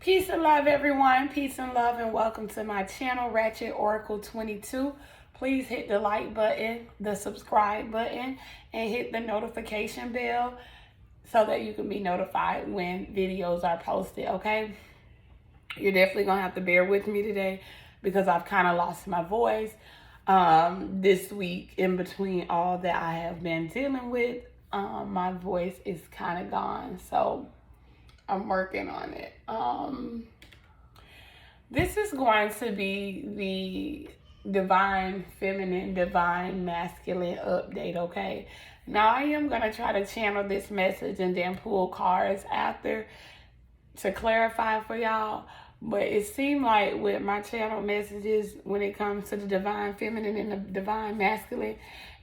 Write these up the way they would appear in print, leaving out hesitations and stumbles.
Peace and love, everyone. Peace and love, and welcome to my channel, Ratchet Oracle 22. Please hit the like button, the subscribe button, and hit the notification bell so that you can be notified when videos are posted, okay? You're definitely going to have to bear with me today because I've kind of lost my voice this week. In between all that I have been dealing with, my voice is kind of gone, so I'm working on it. This is going to be the divine feminine, divine masculine update, okay? Now, I am going to try to channel this message and then pull cards after to clarify for y'all. But it seemed like with my channel messages, when it comes to the divine feminine and the divine masculine,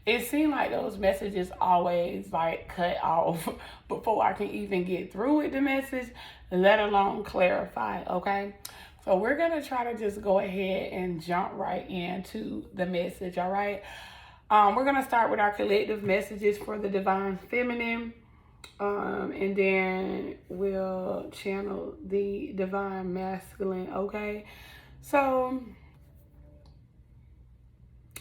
it seemed like those messages always like cut off before I can even get through with the message, let alone clarify, okay? So we're going to try to just go ahead and jump right into the message, all right? We're going to start with our collective messages for the divine feminine. And then we'll channel the divine masculine, okay? So,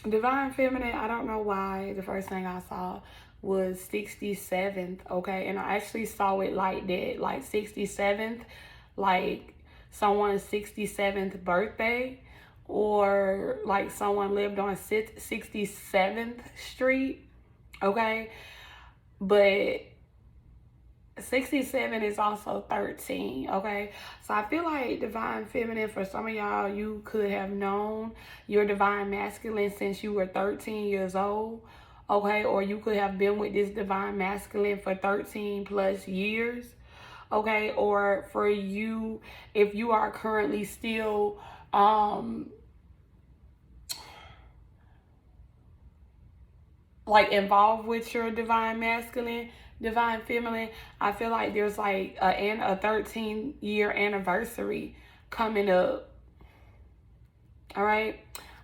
divine feminine, I don't know why the first thing I saw was 67th, okay? And I actually saw it like that, like 67th, like someone's 67th birthday, or like someone lived on 67th Street, okay? But 67 is also 13, okay? So I feel like divine feminine, for some of y'all, you could have known your divine masculine since you were 13 years old, okay? Or you could have been with this divine masculine for 13 plus years, okay? Or for you, if you are currently still like involved with your divine masculine, divine feminine, I feel like there's like a 13-year anniversary coming up. All right,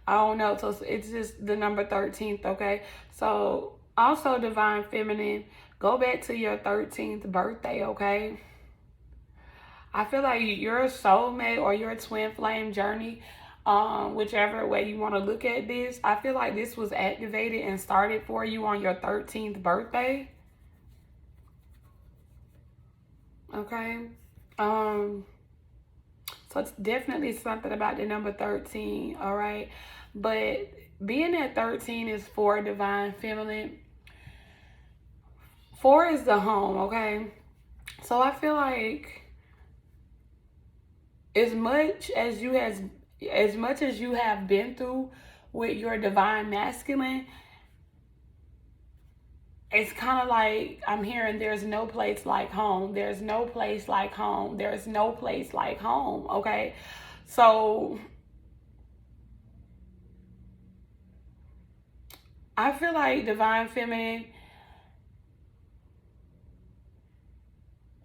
I don't know, so it's just the number 13th, okay? So also divine feminine, go back to your 13th birthday, okay? I feel like your soulmate or your twin flame journey, whichever way you want to look at this, I feel like this was activated and started for you on your 13th birthday. Okay. So it's definitely something about the number 13, all right? But being at 13 is for divine feminine. 4 is the home, okay? So I feel like as much as you have been through with your divine masculine, it's kind of like I'm hearing there's no place like home. There's no place like home. There's no place like home, okay? So I feel like divine feminine,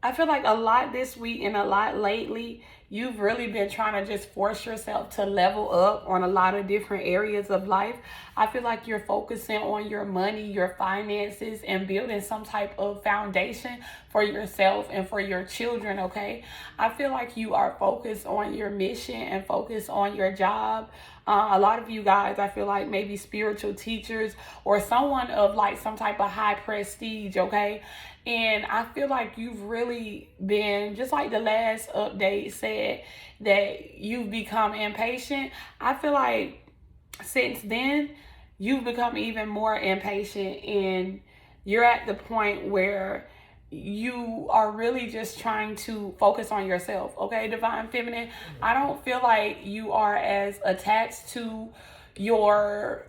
I feel like a lot this week and a lot lately, you've really been trying to just force yourself to level up on a lot of different areas of life. I feel like you're focusing on your money, your finances, and building some type of foundation for yourself and for your children, okay? I feel like you are focused on your mission and focused on your job. A lot of you guys, I feel like maybe spiritual teachers or someone of like some type of high prestige, okay? And I feel like you've really been, just like the last update said, that you've become impatient. I feel like since then, you've become even more impatient, and you're at the point where you are really just trying to focus on yourself, okay, divine feminine? I don't feel like you are as attached to your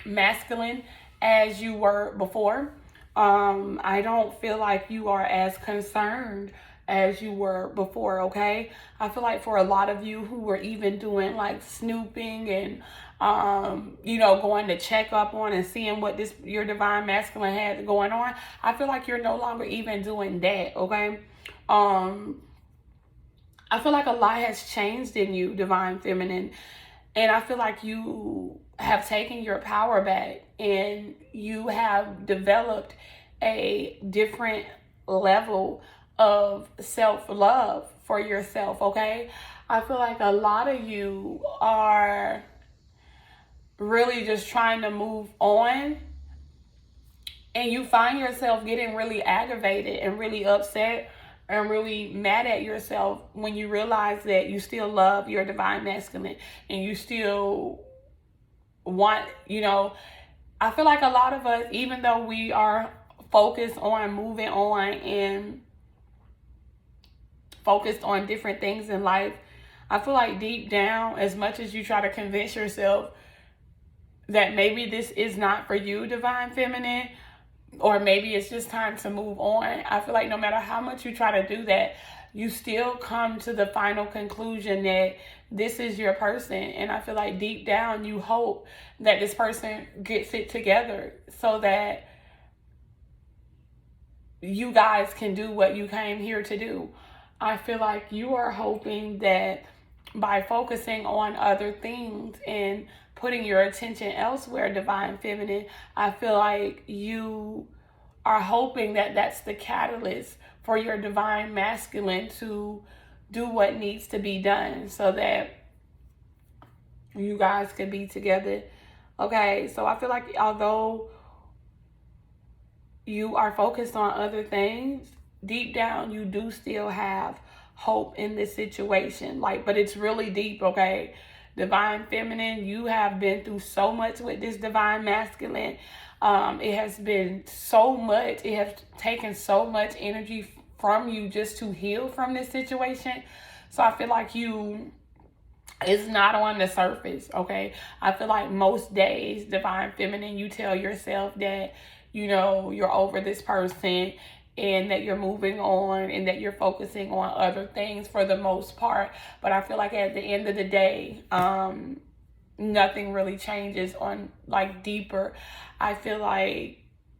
masculine as you were before. I don't feel like you are as concerned as you were before, okay? I feel like for a lot of you who were even doing like snooping and going to check up on and seeing what your divine masculine had going on, I feel like you're no longer even doing that, okay? I feel like a lot has changed in you, divine feminine, and I feel like you have taken your power back and you have developed a different level of self-love for yourself, okay? I feel like a lot of you are really just trying to move on, and you find yourself getting really aggravated and really upset and really mad at yourself when you realize that you still love your divine masculine and you still want, I feel like a lot of us, even though we are focused on moving on and focused on different things in life, I feel like deep down, as much as you try to convince yourself that maybe this is not for you, divine feminine, or maybe it's just time to move on, I feel like no matter how much you try to do that, you still come to the final conclusion that this is your person. And I feel like deep down you hope that this person gets it together so that you guys can do what you came here to do. I feel like you are hoping that by focusing on other things and putting your attention elsewhere, divine feminine, I feel like you are hoping that that's the catalyst for your divine masculine to do what needs to be done so that you guys can be together. Okay, so I feel like although you are focused on other things, deep down you do still have hope in this situation. But it's really deep, okay? Divine feminine, you have been through so much with this divine masculine. It has been so much. It has taken so much energy from you just to heal from this situation. So I feel like it's not on the surface, okay? I feel like most days, divine feminine, you tell yourself that, you're over this person and that you're moving on and that you're focusing on other things for the most part. But I feel like at the end of the day, nothing really changes on deeper. I feel like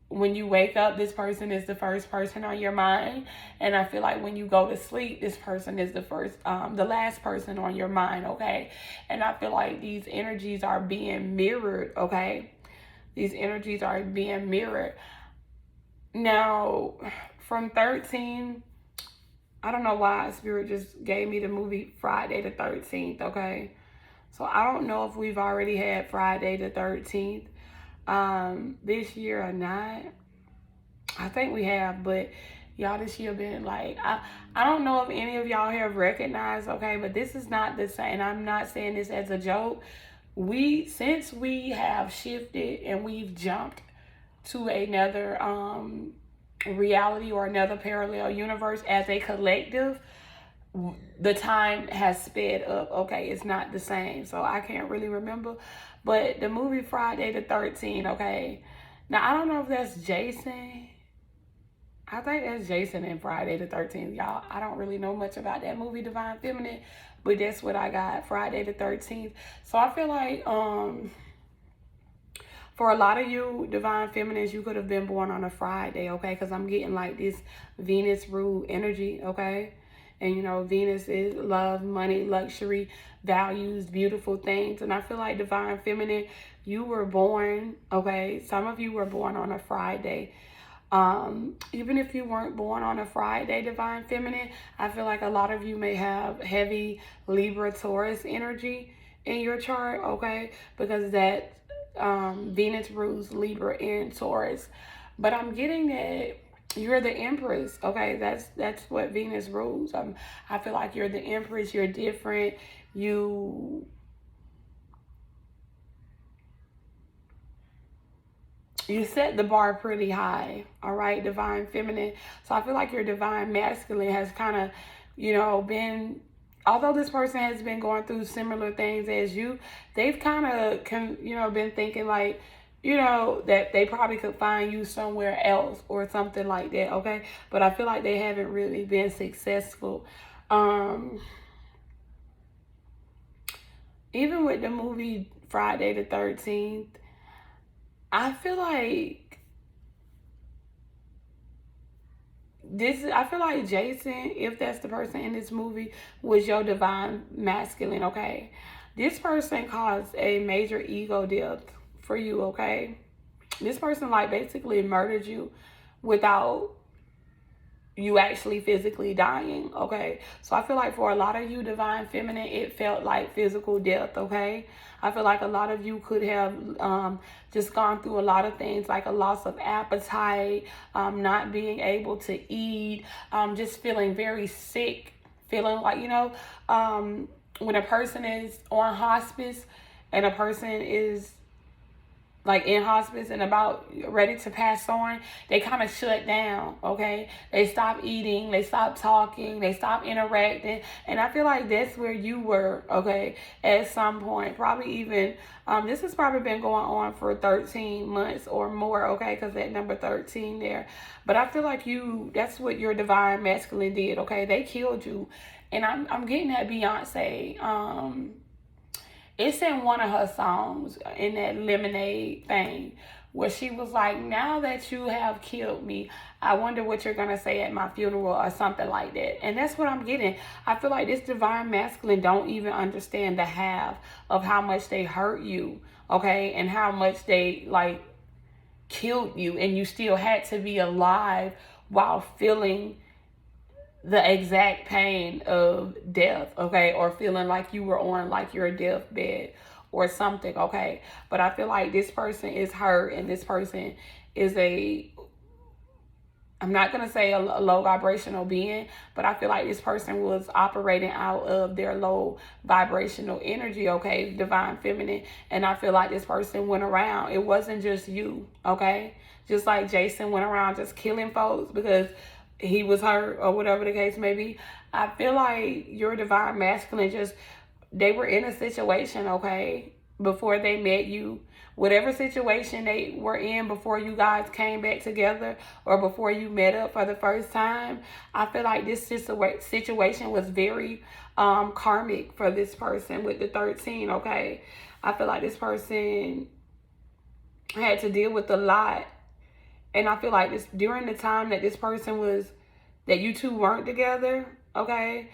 when you wake up, this person is the first person on your mind. And I feel like when you go to sleep, this person is the last person on your mind, okay? And I feel like these energies are being mirrored, okay? These energies are being mirrored. Now, from 13, I don't know why Spirit just gave me the movie Friday the 13th, okay? So I don't know if we've already had Friday the 13th this year or not. I think we have, but y'all, this year been I don't know if any of y'all have recognized, okay, but this is not the same. I'm not saying this as a joke. Since we have shifted and we've jumped to another reality or another parallel universe as a collective, the time has sped up, okay? It's not the same, so I can't really remember. But the movie Friday the 13th, okay? Now, I don't know if that's Jason. I think that's Jason in Friday the 13th, y'all. I don't really know much about that movie, Divine Feminine, but that's what I got, Friday the 13th. So I feel like for a lot of you divine feminines, you could have been born on a Friday, okay? Because I'm getting this Venus rule energy, okay? And Venus is love, money, luxury, values, beautiful things. And I feel like divine feminine, you were born, okay? Some of you were born on a Friday. Even if you weren't born on a Friday, divine feminine, I feel like a lot of you may have heavy Libra Taurus energy in your chart, okay? Because that Venus rules Libra and Taurus. But I'm getting that you're the Empress, okay? That's what Venus rules. I feel like you're the Empress. You're different. You set the bar pretty high, all right, divine feminine. So I feel like your divine masculine has kind of, been, although this person has been going through similar things as you, they've kind of, been thinking that they probably could find you somewhere else or something like that, okay? But I feel like they haven't really been successful. Even with the movie Friday the 13th, I feel like Jason, if that's the person in this movie, was your divine masculine, okay? This person caused a major ego death for you, okay? This person basically murdered you without you actually physically dying, okay? So I feel like for a lot of you, divine feminine, it felt like physical death, okay? I feel like a lot of you could have just gone through a lot of things, like a loss of appetite, not being able to eat, just feeling very sick, feeling like, when a person is on hospice and a person is like in hospice and about ready to pass on, they kind of shut down, okay? They stop eating, they stop talking, they stop interacting. And I feel like that's where you were, okay, at some point. Probably even, this has probably been going on for 13 months or more, okay? Because that number 13 there. But I feel like that's what your divine masculine did, okay? They killed you. And I'm getting that Beyonce, it's in one of her songs in that Lemonade thing where she was like, now that you have killed me, I wonder what you're going to say at my funeral or something like that. And that's what I'm getting. I feel like this divine masculine don't even understand the half of how much they hurt you, okay? And how much they like killed you, and you still had to be alive while feeling the exact pain of death, okay, or feeling like you were on like your deathbed or something, okay. But I feel like this person is hurt, and this person is I'm not gonna say a low vibrational being, but I feel like this person was operating out of their low vibrational energy, okay, divine feminine. And I feel like this person went around. It wasn't just you, okay, just like Jason went around just killing folks because he was hurt or whatever the case may be. I feel like your divine masculine they were in a situation, okay, before they met you. Whatever situation they were in before you guys came back together or before you met up for the first time, I feel like this situation was very karmic for this person with the 13, okay? I feel like this person had to deal with a lot. And I feel like this during the time that that you two weren't together, okay,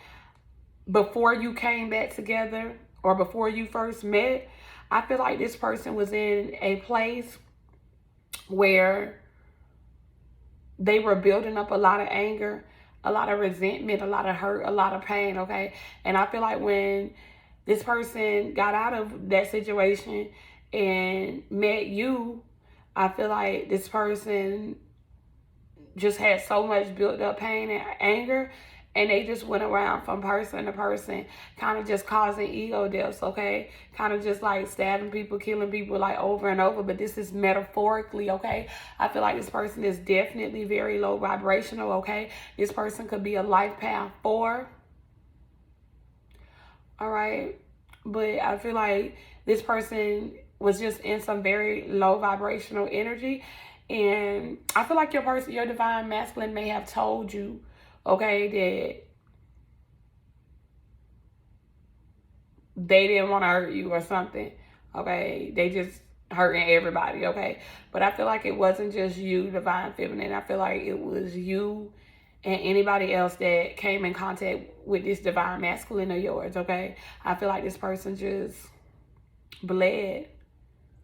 before you came back together or before you first met, I feel like this person was in a place where they were building up a lot of anger, a lot of resentment, a lot of hurt, a lot of pain, okay? And I feel like when this person got out of that situation and met you, I feel like this person just had so much built up pain and anger, and they just went around from person to person, kind of just causing ego deaths, okay? Kind of just like stabbing people, killing people like over and over, but this is metaphorically, okay? I feel like this person is definitely very low vibrational, okay? This person could be a life path 4, all right? But I feel like this person was just in some very low vibrational energy. And I feel like your divine masculine may have told you, okay, that they didn't want to hurt you or something, okay? They just hurting everybody, okay? But I feel like it wasn't just you, divine feminine. I feel like it was you and anybody else that came in contact with this divine masculine of yours, okay? I feel like this person just bled,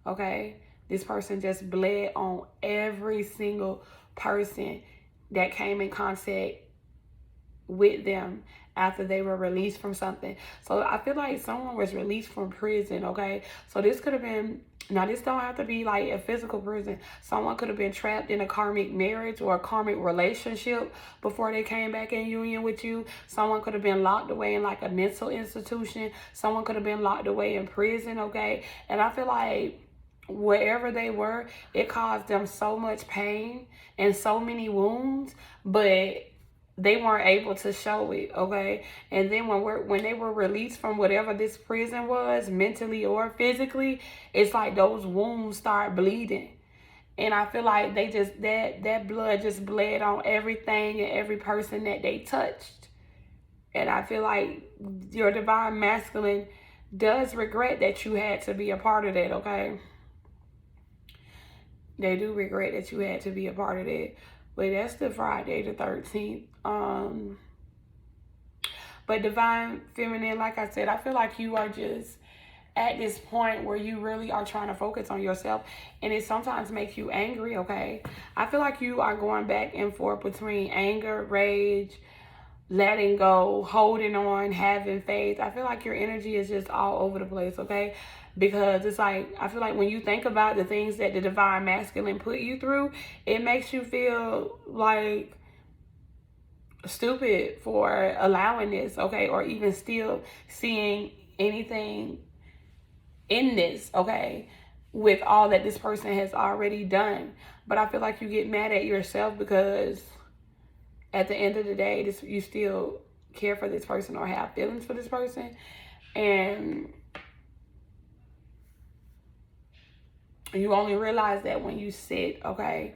okay? This person just bled on every single person that came in contact with them after they were released from something. So I feel like someone was released from prison, okay? So this could have been, now this don't have to be like a physical prison. Someone could have been trapped in a karmic marriage or a karmic relationship before they came back in union with you. Someone could have been locked away in like a mental institution. Someone could have been locked away in prison, okay? And I feel like wherever they were, it caused them so much pain and so many wounds, but they weren't able to show it, okay? And then when they were released from whatever this prison was, mentally or physically, it's like those wounds start bleeding. And I feel like they just, that blood just bled on everything and every person that they touched. And I feel like your divine masculine does regret that you had to be a part of that, okay? They do regret that you had to be a part of that. But that's the Friday the 13th. But divine feminine, like I said, I feel like you are just at this point where you really are trying to focus on yourself, and it sometimes makes you angry, okay? I feel like you are going back and forth between anger, rage, letting go, holding on, having faith. I feel like your energy is just all over the place, okay? Because it's like, I feel like when you think about the things that the divine masculine put you through, it makes you feel like stupid for allowing this, okay? Or even still seeing anything in this, okay? With all that this person has already done. But I feel like you get mad at yourself because at the end of the day, you still care for this person or have feelings for this person. And you only realize that when you sit, okay?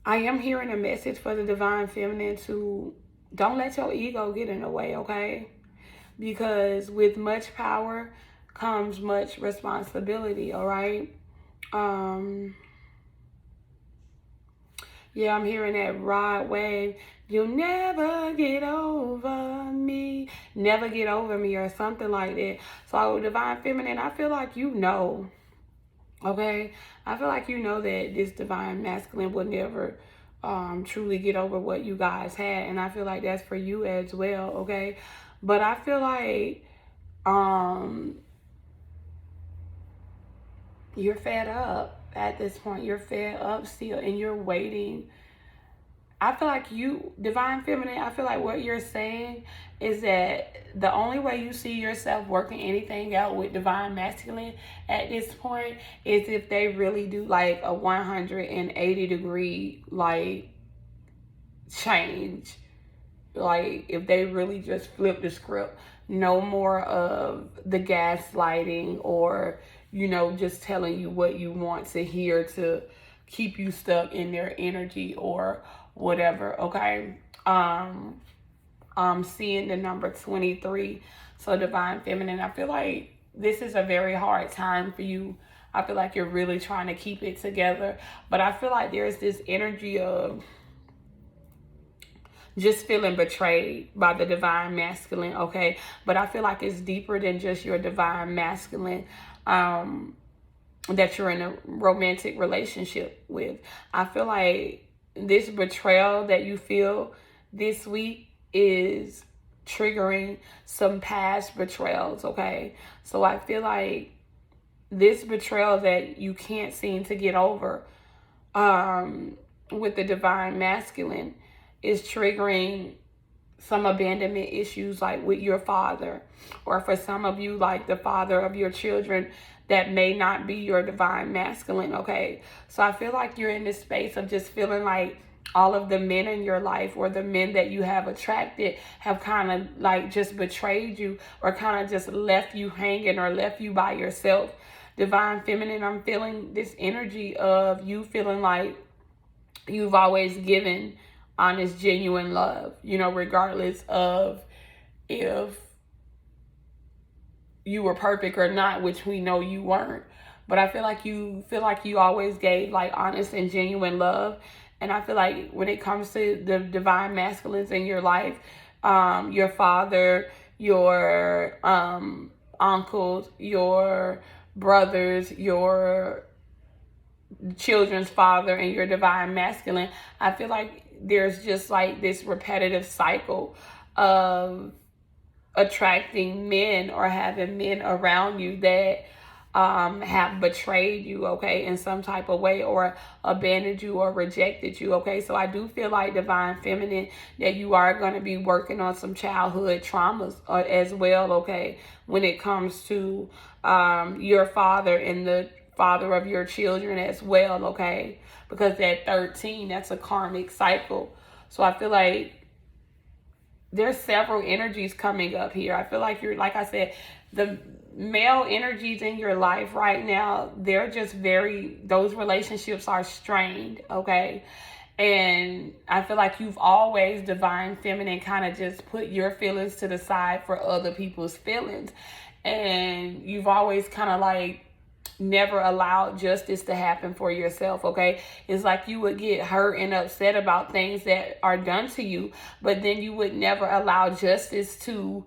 I am hearing a message for the divine feminine to don't let your ego get in the way, okay? Because with much power comes much responsibility, all right? Yeah, I'm hearing that rod wave. You'll never get over me. Never get over me or something like that. So divine feminine, I feel like you know. Okay? I feel like you know that this divine masculine will never truly get over what you guys had. And I feel like that's for you as well, okay? But I feel like you're fed up at this point. You're fed up still and you're waiting. I feel like you, divine feminine, I feel like what you're saying is that the only way you see yourself working anything out with divine masculine at this point is if they really do like a 180 degree like change. Like if they really just flip the script. No more of the gaslighting or, you know, just telling you what you want to hear to keep you stuck in their energy or whatever, okay? Seeing the number 23. So divine feminine, I feel like this is a very hard time for you. I feel like you're really trying to keep it together. But I feel like there's this energy of just feeling betrayed by the divine masculine, okay? But I feel like it's deeper than just your divine masculine that you're in a romantic relationship with. I feel like this betrayal that you feel this week is triggering some past betrayals, okay? So I feel like this betrayal that you can't seem to get over with the divine masculine is triggering some abandonment issues like with your father, or for some of you like the father of your children that may not be your divine masculine, okay? So I feel like you're in this space of just feeling like all of the men in your life or the men that you have attracted have kind of like just betrayed you or kind of just left you hanging or left you by yourself. Divine feminine, I'm feeling this energy of you feeling like you've always given honest, genuine love, you know, regardless of if you were perfect or not, which we know you weren't. But I feel like you always gave like honest and genuine love. And I feel like when it comes to the divine masculines in your life, your father, your uncles, your brothers, your children's father, and your divine masculine, I feel like there's just like this repetitive cycle of attracting men or having men around you that have betrayed you, okay, in some type of way, or abandoned you or rejected you, okay? So I do feel like divine feminine that you are going to be working on some childhood traumas as well, okay, when it comes to your father and the father of your children as well, okay? Because at 13, that's a karmic cycle. So I feel like there's several energies coming up here. I feel like you're, like I said, the male energies in your life right now, they're just those relationships are strained, okay? And I feel like you've always, divine feminine, kind of just put your feelings to the side for other people's feelings. And you've always kind of like never allowed justice to happen for yourself, okay? It's like you would get hurt and upset about things that are done to you, but then you would never allow justice to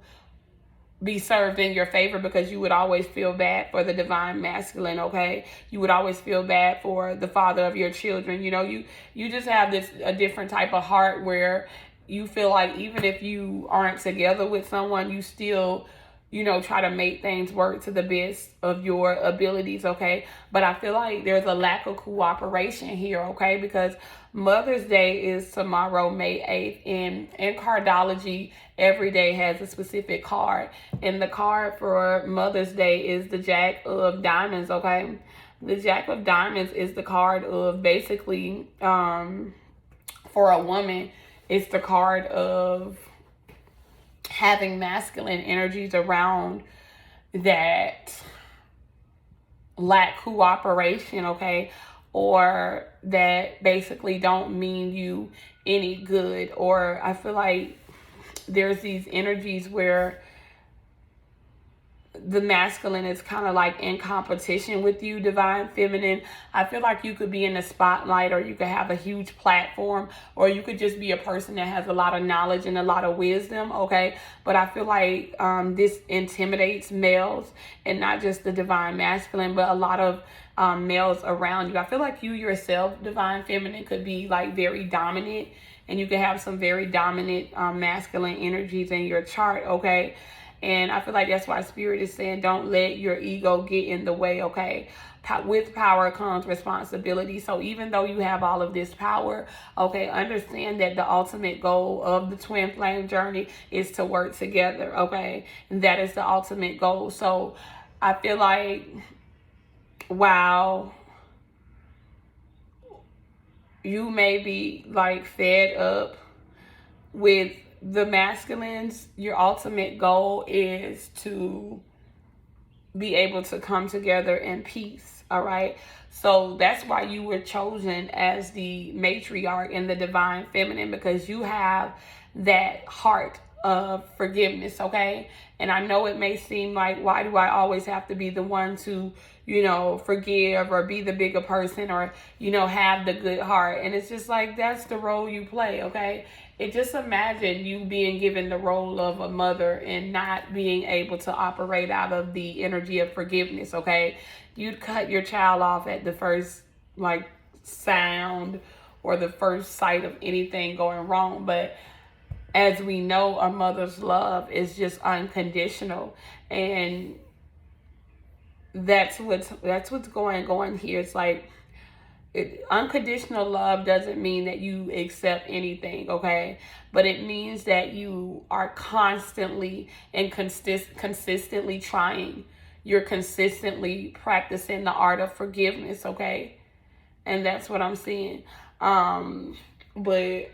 be served in your favor, because you would always feel bad for the divine masculine, okay? You would always feel bad for the father of your children. You know, you just have a different type of heart where you feel like even if you aren't together with someone, you still, you know, try to make things work to the best of your abilities, okay? But I feel like there's a lack of cooperation here, okay? Because Mother's Day is tomorrow, May 8th, and in cardology, every day has a specific card. And the card for Mother's Day is the Jack of Diamonds, okay? The Jack of Diamonds is the card of basically, for a woman, it's the card of having masculine energies around that lack cooperation, okay? Or that basically don't mean you any good. Or I feel like there's these energies where the masculine is kind of like in competition with you, divine feminine. I feel like you could be in the spotlight, or you could have a huge platform, or you could just be a person that has a lot of knowledge and a lot of wisdom, okay? But I feel like this intimidates males, and not just the divine masculine, but a lot of males around you. I feel like you yourself, divine feminine, could be like very dominant, and you could have some very dominant masculine energies in your chart, okay? And I feel like that's why Spirit is saying don't let your ego get in the way, okay? With power comes responsibility. So even though you have all of this power, okay, understand that the ultimate goal of the twin flame journey is to work together, okay? And that is the ultimate goal. So I feel like, wow, you may be like fed up with the masculines, your ultimate goal is to be able to come together in peace, all right? So that's why you were chosen as the matriarch in the divine feminine, because you have that heart of forgiveness, okay? And I know it may seem like, why do I always have to be the one to, you know, forgive or be the bigger person, or, you know, have the good heart? And it's just like, that's the role you play, okay? Just imagine you being given the role of a mother and not being able to operate out of the energy of forgiveness, okay? You'd cut your child off at the first, like, sound or the first sight of anything going wrong. But as we know, a mother's love is just unconditional, and that's what's going on here. It's like, unconditional love doesn't mean that you accept anything, okay? But it means that you are constantly and consistently trying. You're consistently practicing the art of forgiveness, okay? And that's what I'm seeing. But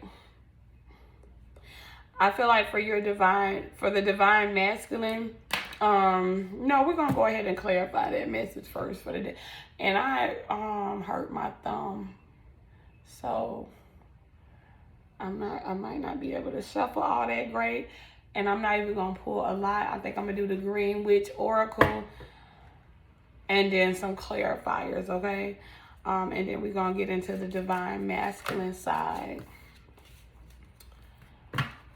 I feel like for the divine masculine, no, we're gonna go ahead and clarify that message first for the day. And I hurt my thumb, so I might not be able to shuffle all that great, and I'm not even gonna pull a lot. I think I'm gonna do the Green Witch Oracle and then some clarifiers, okay? And then we're gonna get into the divine masculine side.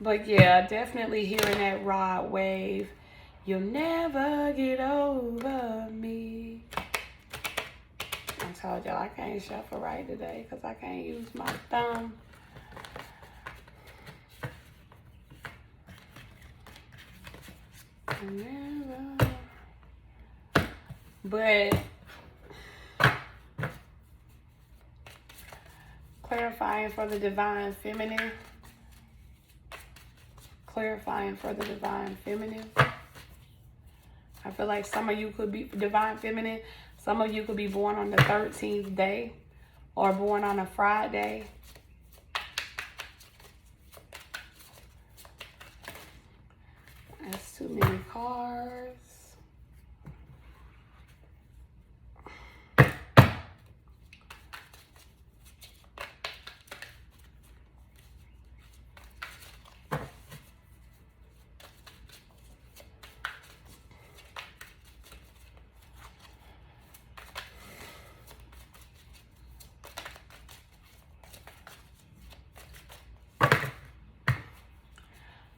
But yeah, definitely hearing that rod wave. You'll never get over me. I told y'all I can't shuffle right today because I can't use my thumb. Never. But clarifying for the divine feminine. Clarifying for the divine feminine. I feel like some of you could be divine feminine. Some of you could be born on the 13th day or born on a Friday. That's too many cards.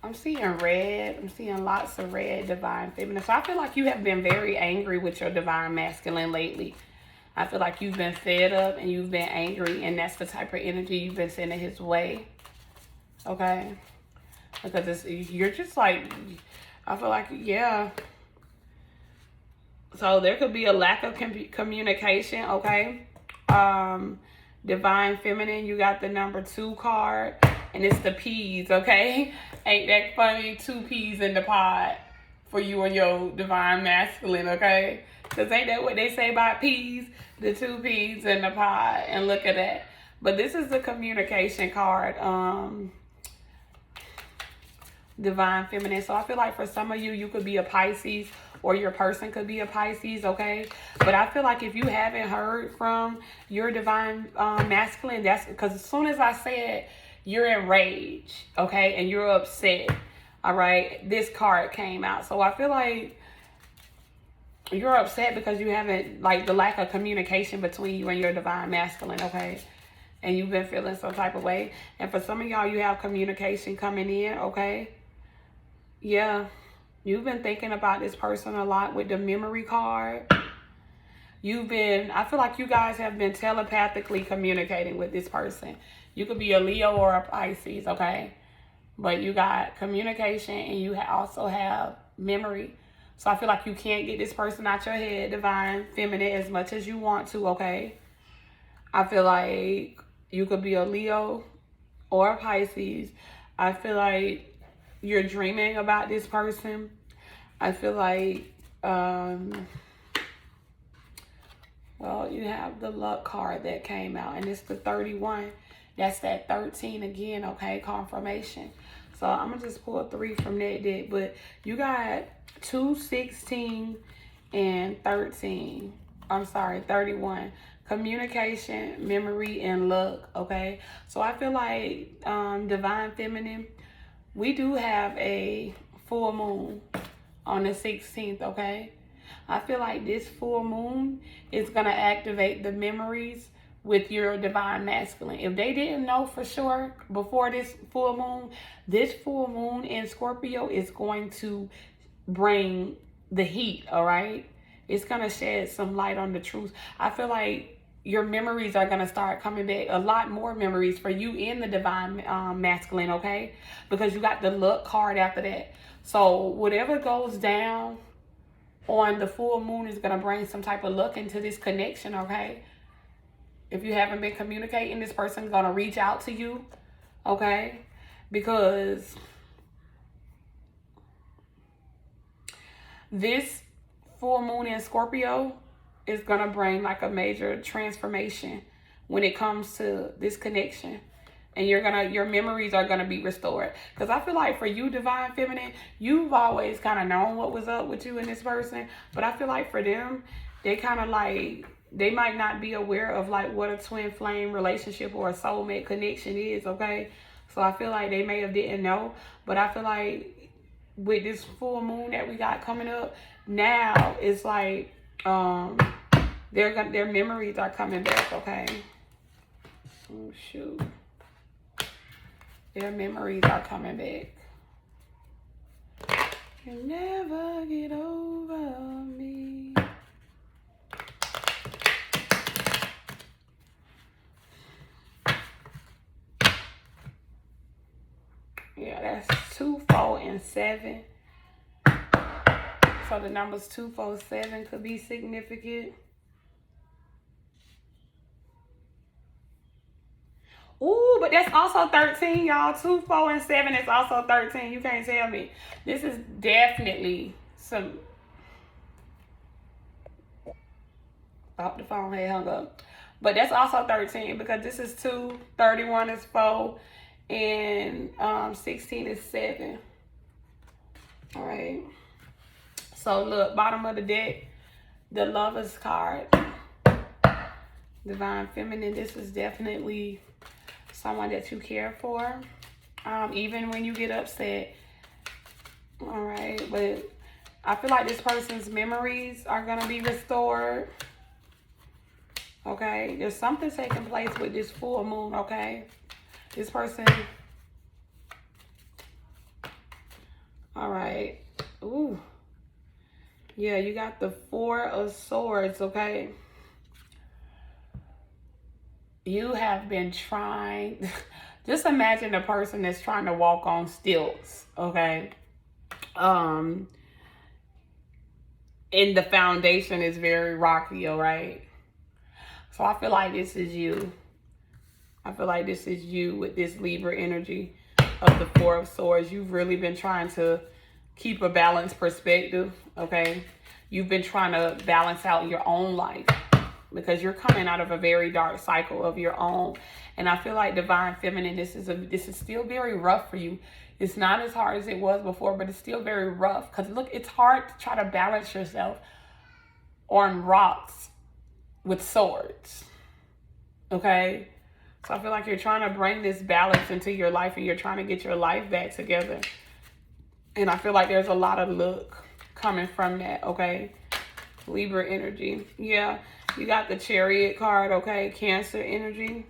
I'm seeing red. I'm seeing lots of red, divine feminine. So I feel like you have been very angry with your divine masculine lately. I feel like you've been fed up and you've been angry, and that's the type of energy you've been sending his way. Okay? Because you're just like, I feel like, yeah. So there could be a lack of communication, okay? Divine feminine, you got the number 2 card, and it's the peas, okay? Ain't that funny? 2 peas in the pod for you and your divine masculine, okay? Because ain't that what they say about peas? The 2 peas in the pod, and look at that. But this is the communication card, divine feminine. So I feel like for some of you, you could be a Pisces, or your person could be a Pisces, okay? But I feel like if you haven't heard from your divine masculine, that's because as soon as I said you're enraged, okay, and you're upset, all right, this card came out. So I feel like you're upset because you haven't, like, the lack of communication between you and your divine masculine, okay? And you've been feeling some type of way. And for some of y'all, you have communication coming in, okay? Yeah. You've been thinking about this person a lot with the memory card. I feel like you guys have been telepathically communicating with this person. You could be a Leo or a Pisces, okay? But you got communication and you also have memory. So I feel like you can't get this person out your head, divine feminine, as much as you want to, okay? I feel like you could be a Leo or a Pisces. I feel like you're dreaming about this person. I feel like, well, you have the luck card that came out, and it's the 31. That's that 13 again, okay, confirmation. So I'm going to just pull 3 from that deck, but you got 2, 16, and 13. I'm sorry, 31. Communication, memory, and luck, okay? So I feel like divine feminine, we do have a full moon on the 16th, okay? I feel like this full moon is going to activate the memories with your divine masculine. If they didn't know for sure before this full moon in Scorpio is going to bring the heat, all right? It's going to shed some light on the truth. I feel like your memories are going to start coming back. A lot more memories for you in the divine masculine, okay? Because you got the luck card after that. So whatever goes down on the full moon is going to bring some type of luck into this connection, okay? If you haven't been communicating, this person's going to reach out to you, okay? Because this full moon in Scorpio is going to bring like a major transformation when it comes to this connection. And your memories are going to be restored. Because I feel like for you, divine feminine, you've always kind of known what was up with you and this person. But I feel like for them, they kind of like, they might not be aware of like what a twin flame relationship or a soulmate connection is, okay? So I feel like they may have didn't know. But I feel like with this full moon that we got coming up, now it's like their memories are coming back, okay? Oh, shoot. Their memories are coming back. You'll never get over me. Yeah, that's 2, 4, and 7. So the numbers 2, 4, 7 could be significant. Ooh, but that's also 13, y'all. 2, 4, and 7 is also 13. You can't tell me. This is definitely some... Oh, the phone had hung up. But that's also 13 because this is 2, 31 is 4, and 16 is 7. All right. So look, bottom of the deck, the Lovers card. Divine feminine, this is definitely someone that you care for, even when you get upset. All right, but I feel like this person's memories are going to be restored. Okay, there's something taking place with this full moon, okay? This person, All right. Ooh. Yeah, you got the Four of Swords, okay? You have been trying. Just imagine a person that's trying to walk on stilts, okay? And the foundation is very rocky, all right? So I feel like this is you. I feel like this is you with this Libra energy of the Four of Swords. You've really been trying to keep a balanced perspective, okay? You've been trying to balance out your own life because you're coming out of a very dark cycle of your own. And I feel like Divine Feminine, this is still very rough for you. It's not as hard as it was before, but it's still very rough. Because look, it's hard to try to balance yourself on rocks with swords, okay? So I feel like you're trying to bring this balance into your life and you're trying to get your life back together. And I feel like there's a lot of luck coming from that, okay? Libra energy. Yeah, you got the Chariot card, okay? Cancer energy.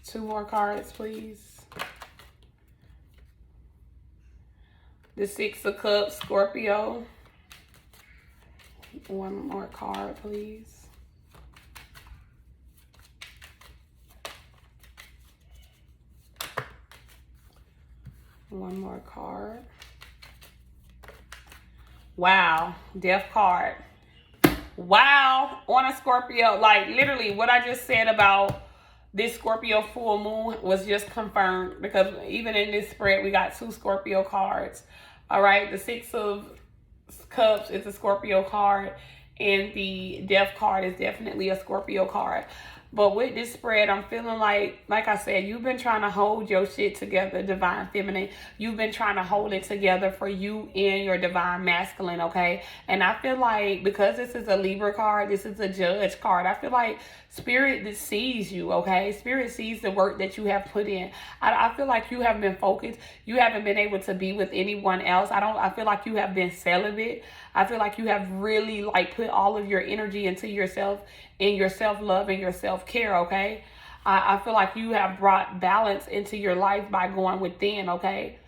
2 more cards, please. The Six of Cups, Scorpio. 1 more card, please. One more card. Wow, Death card. Wow, on a Scorpio. Like literally what I just said about this Scorpio full moon was just confirmed, because even in this spread, we got 2 Scorpio cards. All right, the Six of Cups is a Scorpio card, and the Death card is definitely a Scorpio card. But with this spread, I'm feeling like I said, you've been trying to hold your shit together, Divine Feminine. You've been trying to hold it together for you and your Divine Masculine, okay? And I feel like because this is a Libra card, this is a Judge card, I feel like Spirit sees you, okay? Spirit sees the work that you have put in. I feel like you have been focused. You haven't been able to be with anyone else. I feel like you have been celibate. I feel like you have really like put all of your energy into yourself and your self-love and your self-care, okay? I feel like you have brought balance into your life by going within, okay?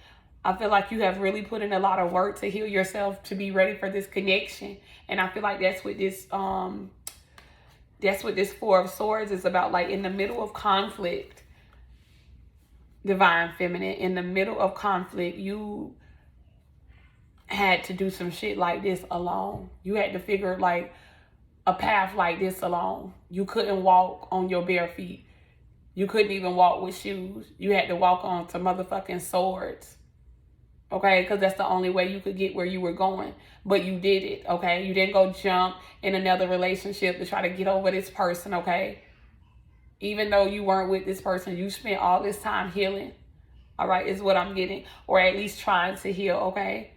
I feel like you have really put in a lot of work to heal yourself to be ready for this connection. And I feel like that's what this Four of Swords is about. Like in the middle of conflict, Divine Feminine, in the middle of conflict, you had to do some shit like this alone. You had to figure like a path like this alone. You couldn't walk on your bare feet. You couldn't even walk with shoes. You had to walk on some motherfucking swords. Okay, because that's the only way you could get where you were going. But you did it, okay? You didn't go jump in another relationship to try to get over this person, okay? Even though you weren't with this person, you spent all this time healing, all right, is what I'm getting. Or at least trying to heal, okay?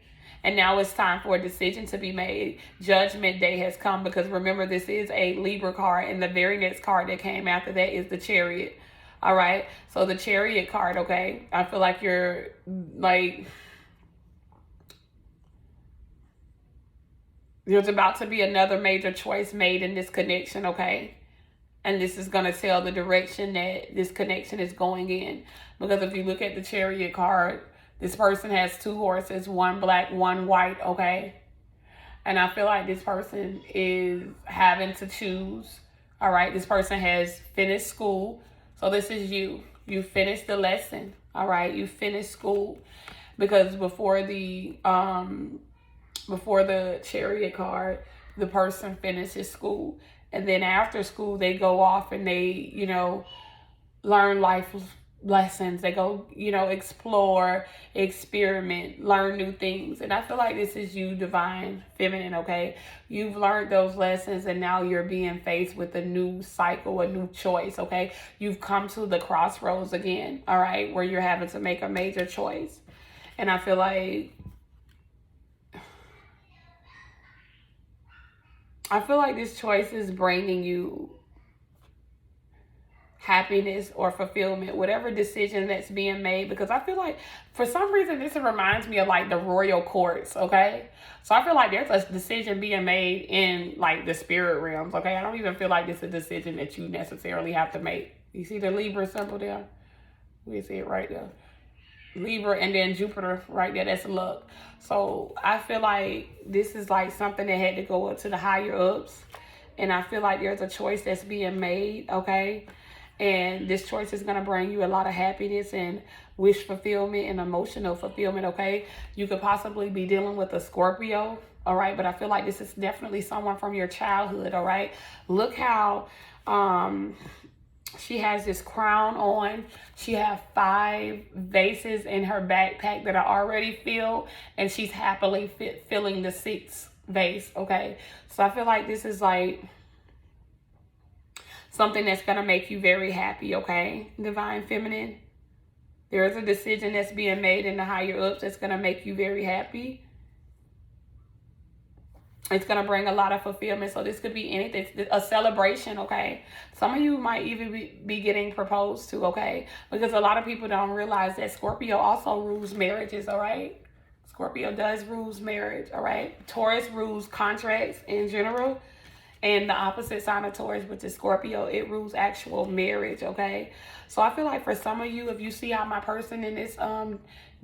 And now it's time for a decision to be made. Judgment Day has come, because remember, this is a Libra card, and the very next card that came after that is the Chariot, all right? So the Chariot card, okay? I feel like you're like... There's about to be another major choice made in this connection, okay? And this is going to tell the direction that this connection is going in. Because if you look at the Chariot card, this person has 2 horses, 1 black, 1 white, okay? And I feel like this person is having to choose, all right? This person has finished school. So this is you. You finished the lesson, all right? You finished school. Because before the Chariot card, the person finishes school. And then after school, they go off and they, you know, learn life lessons. They go, you know, explore, experiment, learn new things. And I feel like this is you, Divine Feminine, okay? You've learned those lessons and now you're being faced with a new cycle, a new choice, okay? You've come to the crossroads again, all right, where you're having to make a major choice. And I feel like this choice is bringing you happiness or fulfillment, whatever decision that's being made. Because I feel like for some reason this reminds me of like the royal courts, okay? So I feel like there's a decision being made in like the spirit realms, okay? I don't even feel like this is a decision that you necessarily have to make. You see the Libra symbol there? We see it right there. Libra, and then Jupiter right there. That's luck. So I feel like this is like something that had to go up to the higher ups. And I feel like there's a choice that's being made, okay? And this choice is going to bring you a lot of happiness and wish fulfillment and emotional fulfillment, okay? You could possibly be dealing with a Scorpio, all right? But I feel like this is definitely someone from your childhood, all right? Look how she has this crown on. She has 5 vases in her backpack that are already filled, and she's happily filling the 6th vase, okay? So I feel like this is like something that's going to make you very happy, okay? Divine Feminine. There is a decision that's being made in the higher ups that's going to make you very happy. It's going to bring a lot of fulfillment. So this could be anything, a celebration, okay? Some of you might even be getting proposed to, okay? Because a lot of people don't realize that Scorpio also rules marriages, all right? Scorpio does rules marriage, all right? Taurus rules contracts in general. And the opposite sign of Taurus, which is Scorpio, it rules actual marriage, okay? So I feel like for some of you, if you see how my person in this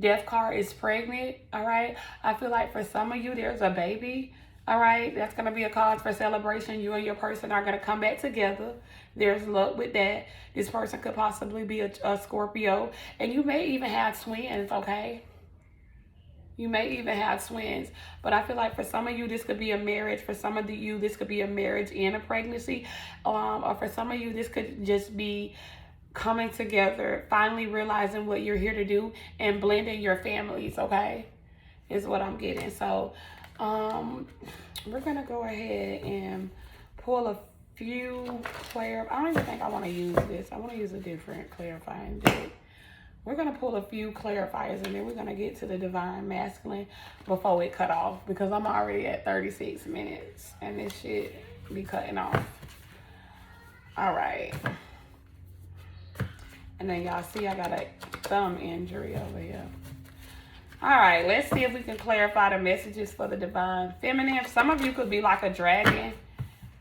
death card is pregnant, all right? I feel like for some of you, there's a baby. All right, that's going to be a cause for celebration. You and your person are going to come back together. There's luck with that. This person could possibly be a Scorpio. And you may even have twins, okay? You may even have twins. But I feel like for some of you, this could be a marriage. For some of you, this could be a marriage and a pregnancy. Or for some of you, this could just be coming together, finally realizing what you're here to do and blending your families, okay? Is what I'm getting. So we're gonna go ahead and pull a few I don't even think I want to use this. I want to use a different clarifying deck. We're gonna pull a few clarifiers, and then we're gonna get to the Divine Masculine before it cut off, because I'm already at 36 minutes and this shit be cutting off. All right, and then y'all see I got a thumb injury over here. All right, let's see if we can clarify the messages for the Divine Feminine. Some of you could be like a dragon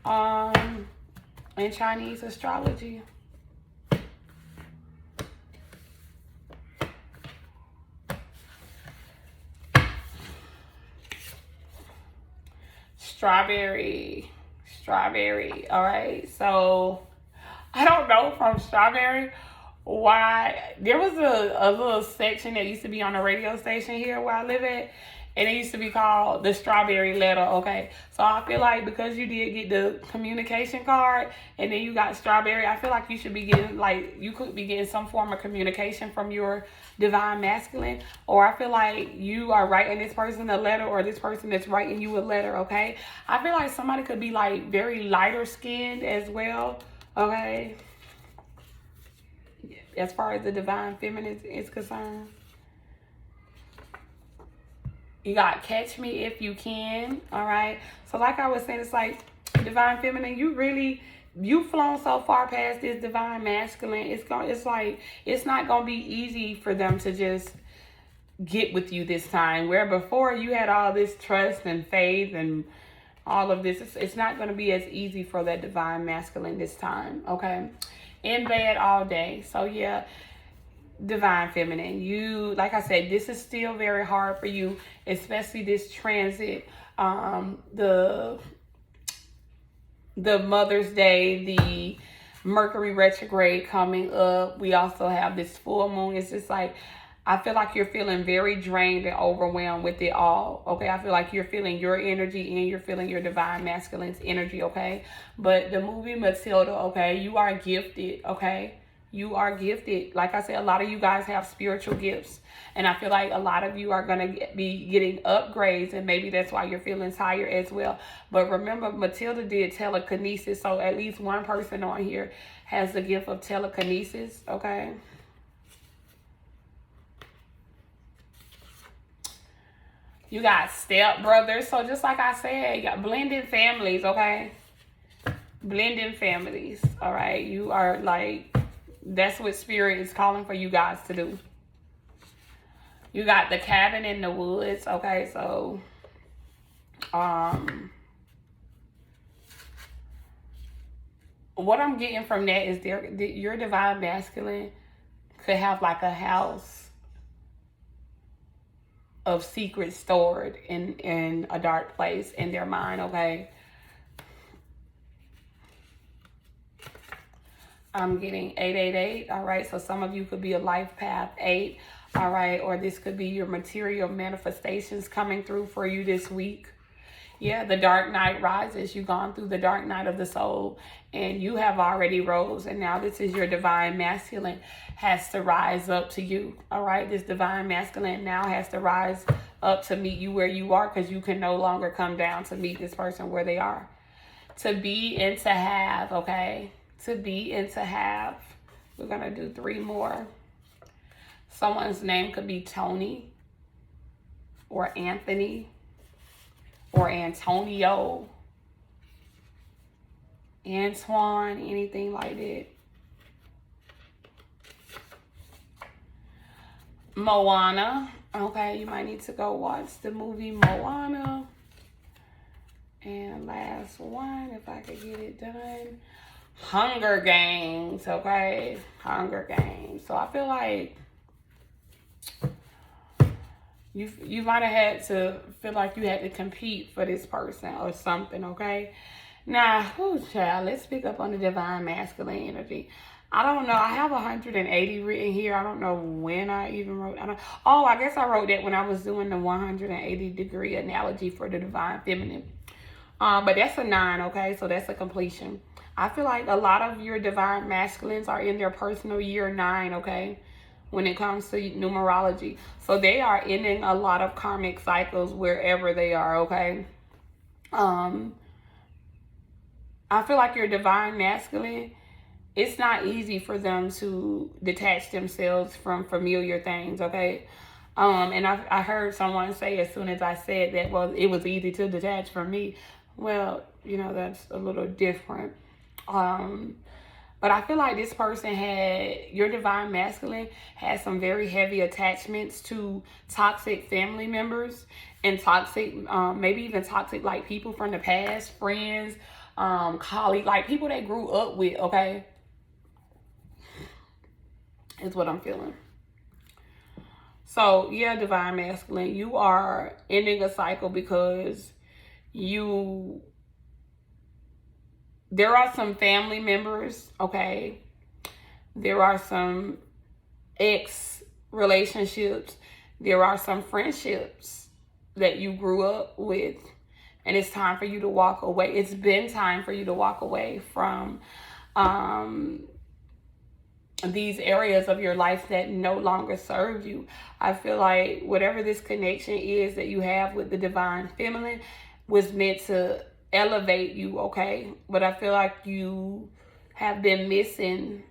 in Chinese astrology. Strawberry. All right, so I don't know from strawberry why there was a little section that used to be on a radio station here where I live at, and it used to be called the Strawberry Letter, okay? So I feel like because you did get the communication card and then you got strawberry, I feel like you should be getting, like, you could be getting some form of communication from your Divine Masculine, or I feel like you are writing this person a letter, or this person that's writing you a letter, okay? I feel like somebody could be like very lighter skinned as well, okay? As far as the Divine Feminine is concerned. You got Catch Me If You Can, all right? So like I was saying, it's like Divine Feminine, you've flown so far past this Divine Masculine. It's not gonna be easy for them to just get with you this time. Where before you had all this trust and faith and all of this, it's not gonna be as easy for that Divine Masculine this time, okay? In bed all day. So yeah, Divine Feminine, you, like I said, this is still very hard for you, especially this transit, the Mother's Day, the Mercury retrograde coming up. We also have this full moon. It's just like, I feel like you're feeling very drained and overwhelmed with it all, okay? I feel like you're feeling your energy and you're feeling your Divine Masculine's energy, okay? But the movie Matilda, okay, you are gifted, okay? You are gifted. Like I said, a lot of you guys have spiritual gifts. And I feel like a lot of you are going to be getting upgrades, and maybe that's why you're feeling tired as well. But remember, Matilda did telekinesis, so at least one person on here has the gift of telekinesis, okay? You got step brothers. So just like I said, you got blended families, okay? Blending families, all right? You are like, that's what Spirit is calling for you guys to do. You got the Cabin in the Woods, okay? So, what I'm getting from that is your Divine Masculine could have like a house of secrets stored in a dark place in their mind, okay? I'm getting 888, all right? So some of you could be a life path 8, all right? Or this could be your material manifestations coming through for you this week. Yeah, the dark night rises. You've gone through the dark night of the soul and you have already rose. And now this is your divine masculine has to rise up to you. All right, this divine masculine now has to rise up to meet you where you are, because you can no longer come down to meet this person where they are. To be and to have, okay? To be and to have. We're going to do 3 more. Someone's name could be Tony or Anthony or Antonio, Antoine, anything like that. Moana. Okay, you might need to go watch the movie Moana. And last one, if I could get it done. Hunger Games, okay? Hunger Games. So I feel like you might have had to feel like you had to compete for this person or something, okay? Now, child, let's pick up on the divine masculine energy. I don't know. I have 180 written here. I don't know when I even wrote. I guess I wrote that when I was doing the 180-degree analogy for the divine feminine. But that's a 9, okay? So that's a completion. I feel like a lot of your divine masculines are in their personal year 9, okay? When it comes to numerology. So they are ending a lot of karmic cycles wherever they are, okay? I feel like your divine masculine, it's not easy for them to detach themselves from familiar things, okay? And I heard someone say as soon as I said that, well, it was easy to detach from me. Well, you know, that's a little different. But I feel like this person your divine masculine has some very heavy attachments to toxic family members and toxic, maybe even toxic like people from the past, friends, colleagues, like people they grew up with, okay? Is what I'm feeling. So, yeah, divine masculine, you are ending a cycle because there are some family members, okay? There are some ex relationships. There are some friendships that you grew up with. And it's time for you to walk away. It's been time for you to walk away from these areas of your life that no longer serve you. I feel like whatever this connection is that you have with the divine feminine was meant to elevate you, okay? But I feel like you have been missing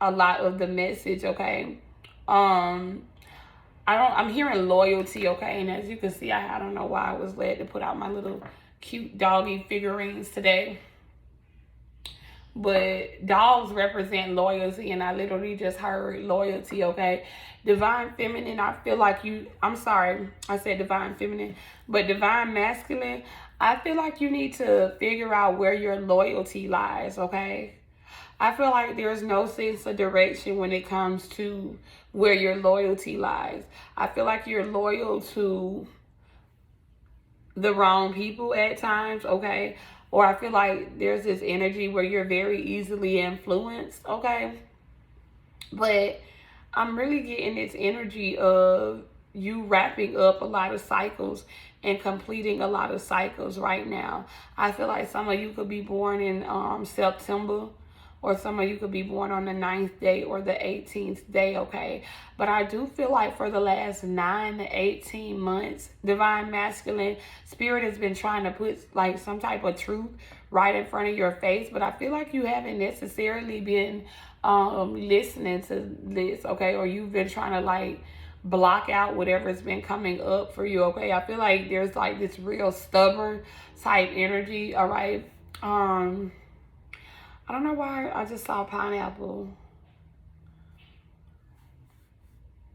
a lot of the message, okay? I'm hearing loyalty, okay? And as you can see, I don't know why I was led to put out my little cute doggy figurines today. But dogs represent loyalty, and I literally just heard loyalty, okay? Divine feminine, I feel like I'm sorry, I said divine feminine, but divine masculine, I feel like you need to figure out where your loyalty lies, okay? I feel like there's no sense of direction when it comes to where your loyalty lies. I feel like you're loyal to the wrong people at times, okay? Or I feel like there's this energy where you're very easily influenced, okay? But I'm really getting this energy of you wrapping up a lot of cycles and completing a lot of cycles right now. I feel like some of you could be born in September, or some of you could be born on the 9th day or the 18th day, okay? But I do feel like for the last 9 to 18 months, divine masculine spirit has been trying to put like some type of truth right in front of your face. But I feel like you haven't necessarily been listening to this, okay? Or you've been trying to like block out whatever's been coming up for you, okay? I feel like there's like this real stubborn type energy, all right? I don't know why I just saw pineapple.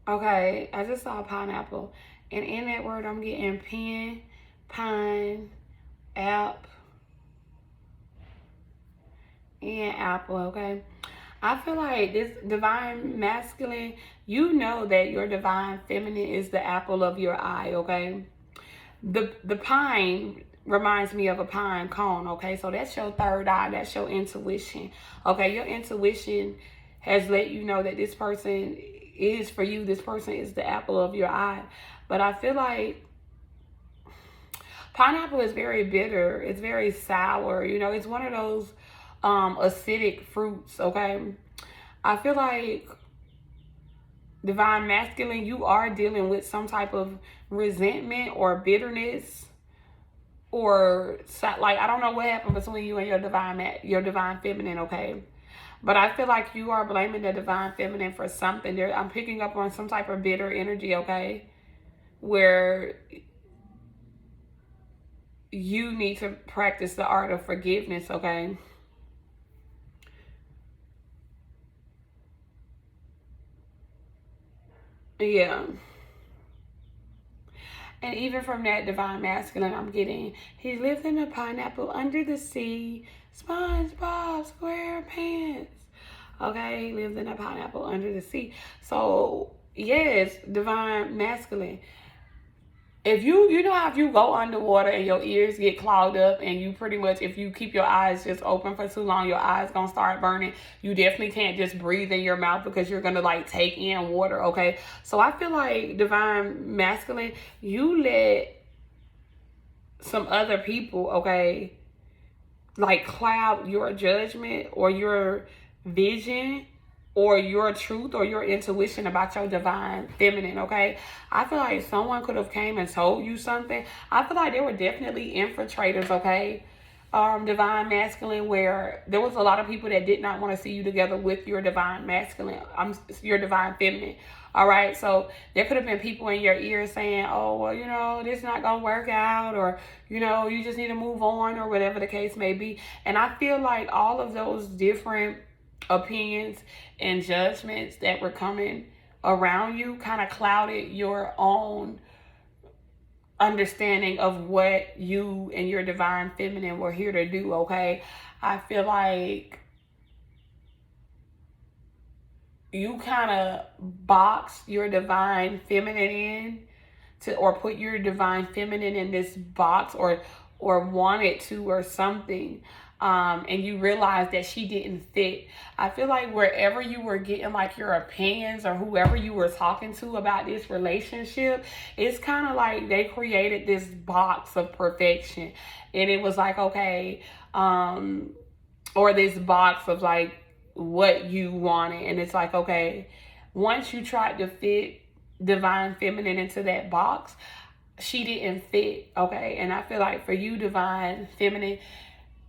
Okay, I just saw pineapple. And in that word, I'm getting pen, pine, app, and apple, okay? I feel like this divine masculine, you know that your divine feminine is the apple of your eye, okay? The pine reminds me of a pine cone, okay? So that's your third eye, that's your intuition. Okay, your intuition has let you know that this person is for you, this person is the apple of your eye. But I feel like pineapple is very bitter, it's very sour, you know, it's one of those acidic fruits, okay? I feel like divine masculine, you are dealing with some type of resentment or bitterness, or like, I don't know what happened between you and your divine feminine, okay? But I feel like you are blaming the divine feminine for something. There, I'm picking up on some type of bitter energy, okay? Where you need to practice the art of forgiveness, okay? Yeah. And even from that divine masculine, I'm getting, he lived in a pineapple under the sea, SpongeBob SquarePants. Okay, he lived in a pineapple under the sea. So, yes, divine masculine. If you know how if you go underwater and your ears get clogged up and you pretty much, if you keep your eyes just open for too long, your eyes gonna start burning. You definitely can't just breathe in your mouth because you're gonna like take in water, okay? So I feel like divine masculine, you let some other people, okay, like cloud your judgment or your vision or your truth or your intuition about your divine feminine, okay? I feel like someone could have came and told you something. I feel like there were definitely infiltrators, okay? Divine masculine, where there was a lot of people that did not want to see you together with your divine masculine, your divine feminine. All right, so there could have been people in your ear saying, oh, well, you know, this not gonna work out, or, you know, you just need to move on, or whatever the case may be. And I feel like all of those different opinions and judgments that were coming around you kind of clouded your own understanding of what you and your divine feminine were here to do, okay? I feel like you kind of box your divine feminine in to, or put your divine feminine in this box, or wanted to, or something, and you realize that she didn't fit. I feel like wherever you were getting like your opinions, or whoever you were talking to about this relationship, it's kind of like they created this box of perfection, and it was like, okay, or this box of like what you wanted, and it's like, okay, once you tried to fit divine feminine into that box, she didn't fit, okay? And I feel like for you, divine feminine,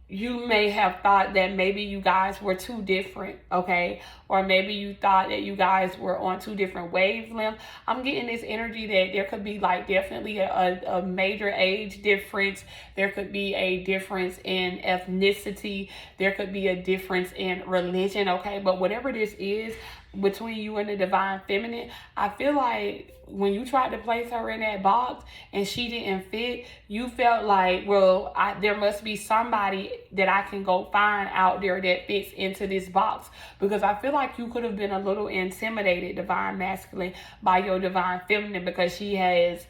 you may have thought that maybe you guys were too different, okay? Or maybe you thought that you guys were on two different wavelengths. I'm getting this energy that there could be like definitely a major age difference. There could be a difference in ethnicity. There could be a difference in religion, okay? But whatever this is between you and the divine feminine, I feel like when you tried to place her in that box and she didn't fit, you felt like, well, there must be somebody that I can go find out there that fits into this box. Because I feel like you could have been a little intimidated, divine masculine, by your divine feminine, because she has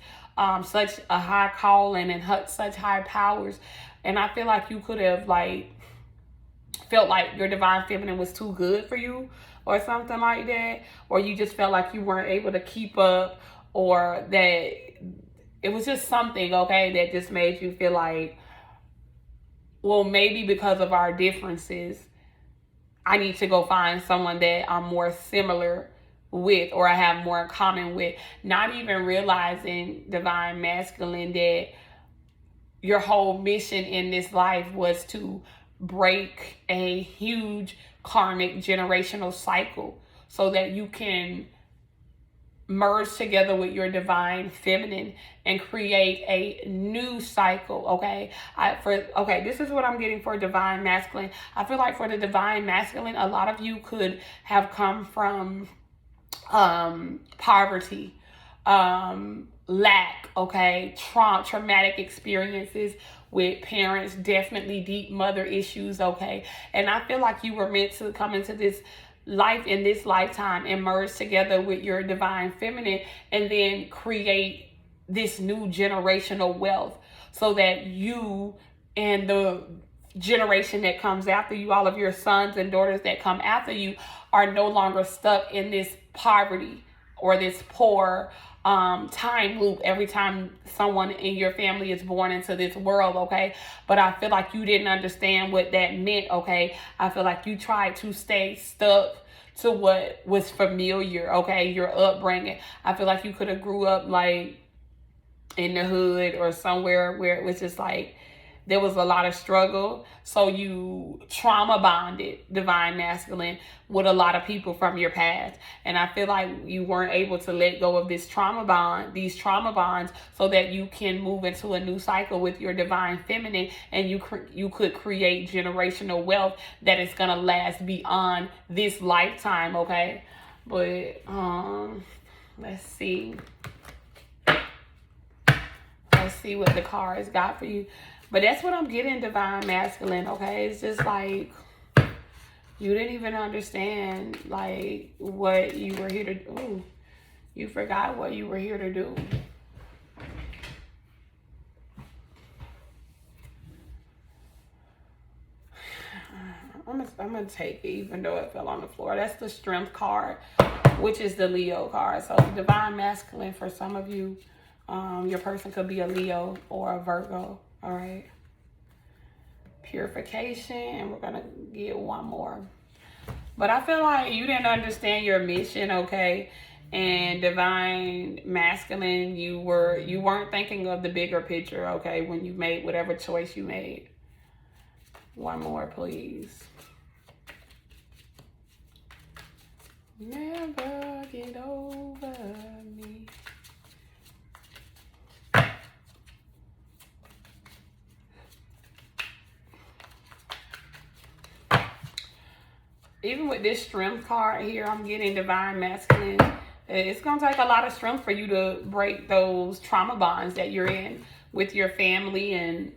such a high calling and such high powers. And I feel like you could have like felt like your divine feminine was too good for you, or something like that, or you just felt like you weren't able to keep up, or that it was just something, okay, that just made you feel like, well, maybe because of our differences, I need to go find someone that I'm more similar with, or I have more in common with. Not even realizing, divine masculine, that your whole mission in this life was to break a huge karmic generational cycle so that you can merge together with your divine feminine and create a new cycle, okay? This is what I'm getting for divine masculine. I feel like for the divine masculine, a lot of you could have come from poverty, lack, okay, traumatic experiences with parents, definitely deep mother issues, okay? And I feel like you were meant to come into this life in this lifetime and merge together with your divine feminine, and then create this new generational wealth, so that you and the generation that comes after you, all of your sons and daughters that come after you, are no longer stuck in this poverty or this poor time loop every time someone in your family is born into this world, okay? But I feel like you didn't understand what that meant, okay? I feel like you tried to stay stuck to what was familiar, okay? Your upbringing. I feel like you could have grew up like in the hood or somewhere where it was just like there was a lot of struggle. So you trauma bonded, divine masculine, with a lot of people from your past. And I feel like you weren't able to let go of these trauma bonds, so that you can move into a new cycle with your divine feminine, and you could create generational wealth that is going to last beyond this lifetime, okay? But let's see. Let's see what the cards got for you. But that's what I'm getting, divine masculine, okay? It's just like you didn't even understand like what you were here to do. Ooh, you forgot what you were here to do. I'm gonna take it even though it fell on the floor. That's the strength card, which is the Leo card. So divine masculine, for some of you, your person could be a Leo or a Virgo. All right. Purification, and we're gonna get one more. But I feel like you didn't understand your mission, okay? And divine masculine, you weren't thinking of the bigger picture, okay, when you made whatever choice you made. One more, please. Never get over me. Even with this strength card here, I'm getting divine masculine. It's going to take a lot of strength for you to break those trauma bonds that you're in with your family and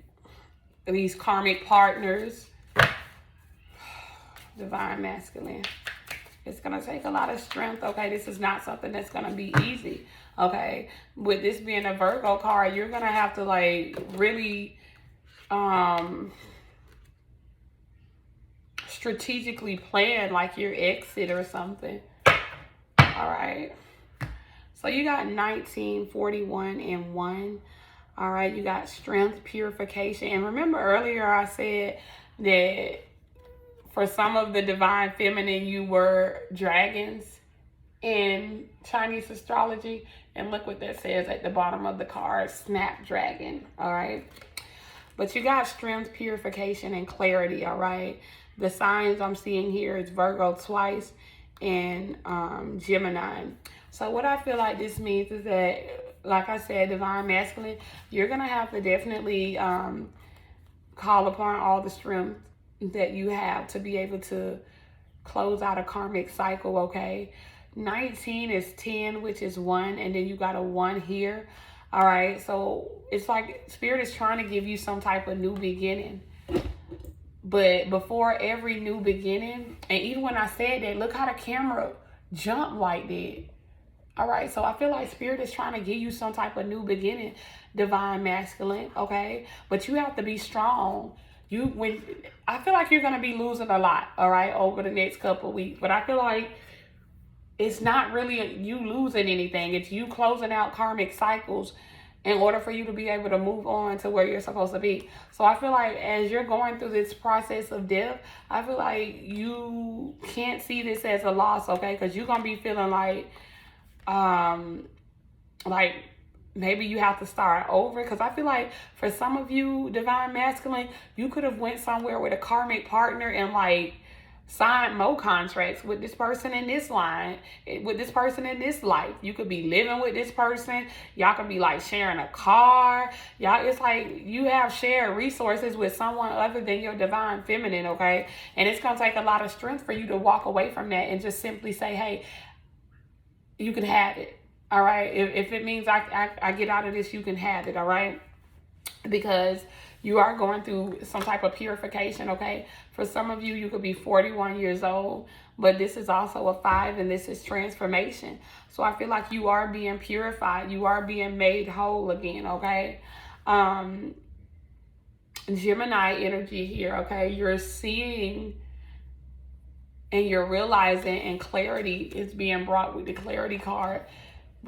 these karmic partners. Divine masculine. It's going to take a lot of strength, okay? This is not something that's going to be easy, okay? With this being a Virgo card, you're going to have to, like, really strategically plan like your exit or something. All right. So you got 19, 41, and 1. All right. You got strength, purification. And remember earlier I said that for some of the divine feminine, you were dragons in Chinese astrology. And look what that says at the bottom of the card, snapdragon. All right. But you got strength, purification, and clarity. All right. The signs I'm seeing here is Virgo twice and Gemini. So what I feel like this means is that, like I said, divine masculine, you're going to have to definitely call upon all the strength that you have to be able to close out a karmic cycle, okay? 19 is 10, which is 1, and then you got a 1 here. All right, so it's like Spirit is trying to give you some type of new beginning. But before every new beginning, and even when I said that, look how the camera jumped like that. All right, so I feel like Spirit is trying to give you some type of new beginning, divine masculine, okay? But you have to be strong. I feel like you're going to be losing a lot, all right, over the next couple of weeks. But I feel like it's not really you losing anything. It's you closing out karmic cycles in order for you to be able to move on to where you're supposed to be. So I feel like as you're going through this process of death, I feel like you can't see this as a loss, okay? Because you're going to be feeling like maybe you have to start over. Because I feel like for some of you, divine masculine, you could have went somewhere with a karmic partner and like signed more contracts with this person in this line, with this person in this life. You could be living with this person. Y'all could be like sharing a car. Y'all, it's like you have shared resources with someone other than your divine feminine, okay? And it's going to take a lot of strength for you to walk away from that and just simply say, hey, you can have it, all right? If it means I get out of this, you can have it, all right? because you are going through some type of purification, okay? For some of you, you could be 41 years old, but this is also a 5, and this is transformation. So I feel like you are being purified. You are being made whole again, okay? Gemini energy here, okay? You're seeing and you're realizing, and clarity is being brought with the clarity card.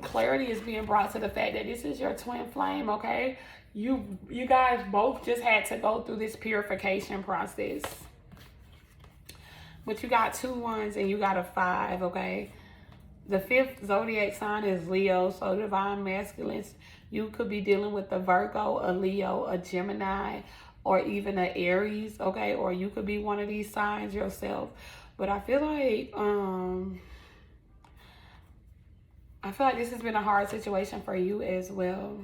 Clarity is being brought to the fact that this is your twin flame, okay? You guys both just had to go through this purification process. But you got 2 1s and you got a 5, okay? The 5th zodiac sign is Leo, so divine masculines. You could be dealing with a Virgo, a Leo, a Gemini, or even an Aries, okay? Or you could be one of these signs yourself. But I feel like this has been a hard situation for you as well.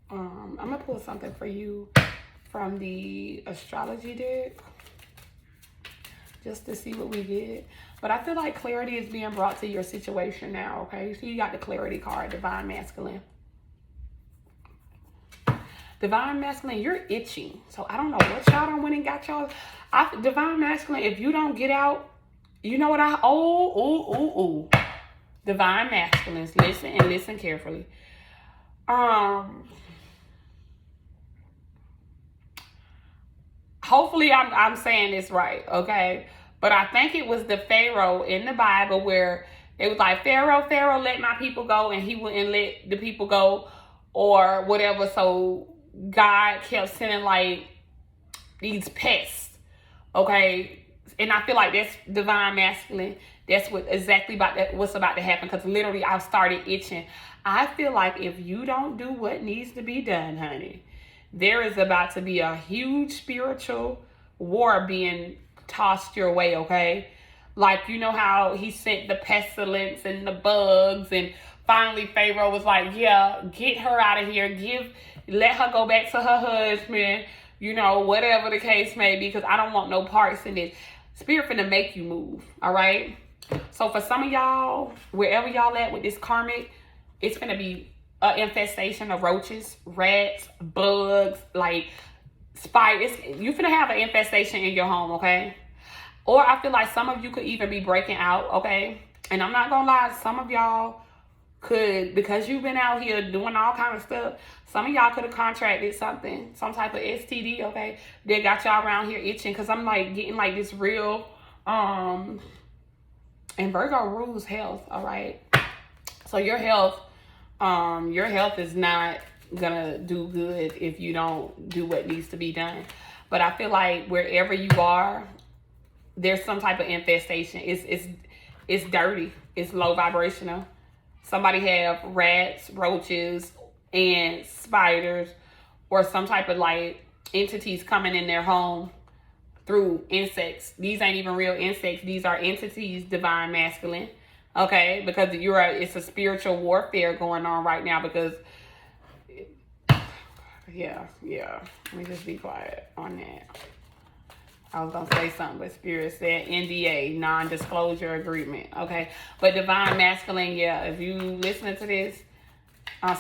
I'm gonna pull something for you from the astrology deck just to see what we get. But I feel like clarity is being brought to your situation now, okay? So you got the clarity card, divine masculine. Divine masculine, you're itching. So I don't know what y'all done went and got y'all. Divine masculine, if you don't get out, you know what Divine masculines, listen and listen carefully. Hopefully I'm saying this right, okay? But I think it was the Pharaoh in the Bible where it was like, Pharaoh, let my people go, and he wouldn't let the people go or whatever. So God kept sending like these pests, okay? And I feel like that's divine masculine. That's what's about to happen, because literally I started itching. I feel like if you don't do what needs to be done, honey, there is about to be a huge spiritual war being tossed your way, okay? Like, you know how he sent the pestilence and the bugs, and finally Pharaoh was like, yeah, get her out of here. Let her go back to her husband, you know, whatever the case may be, because I don't want no parts in this. Spirit finna make you move, all right? So for some of y'all, wherever y'all at with this karmic, it's gonna be an infestation of roaches, rats, bugs, like spiders. You finna have an infestation in your home, okay? Or I feel like some of you could even be breaking out, okay? And I'm not gonna lie, some of y'all could, because you've been out here doing all kind of stuff, some of y'all could have contracted something, some type of STD, okay? That got y'all around here itching, because I'm like getting like this real, and Virgo rules health, all right? So your health is not gonna do good if you don't do what needs to be done. But I feel like wherever you are, there's some type of infestation. It's dirty. It's low vibrational. Somebody have rats, roaches, and spiders, or some type of like entities coming in their home through insects. These ain't even real insects. These are entities, divine masculine. Okay, because it's a spiritual warfare going on right now, because yeah. Let me just be quiet on that. I was gonna say something, but Spirit said NDA, non-disclosure agreement. Okay, but divine masculine, yeah. If you listening to this,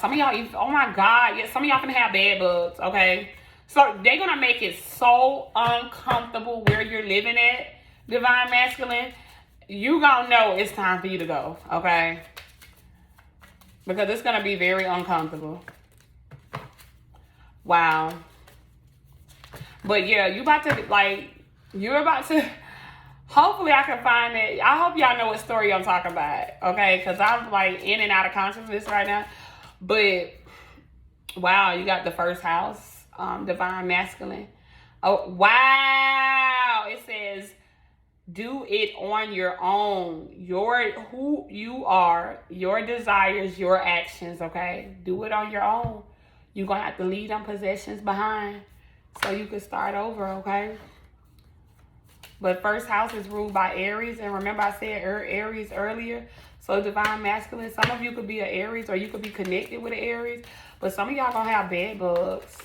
some of y'all, oh my God, yeah, some of y'all gonna have bed bugs. Okay, so they're gonna make it so uncomfortable where you're living at, divine masculine. You gonna know it's time for you to go, okay? Because it's gonna be very uncomfortable. Wow. But yeah, you're about to, hopefully I can find it. I hope y'all know what story I'm talking about, okay? Because I'm like in and out of consciousness right now. But wow, you got the first house, divine masculine. Oh, wow. It says, do it on your own. Who you are, your desires, your actions, okay? Do it on your own. You're going to have to leave them possessions behind so you can start over, okay? But first house is ruled by Aries. And remember I said Aries earlier. So divine masculine, some of you could be an Aries, or you could be connected with an Aries. But some of y'all going to have bed bugs.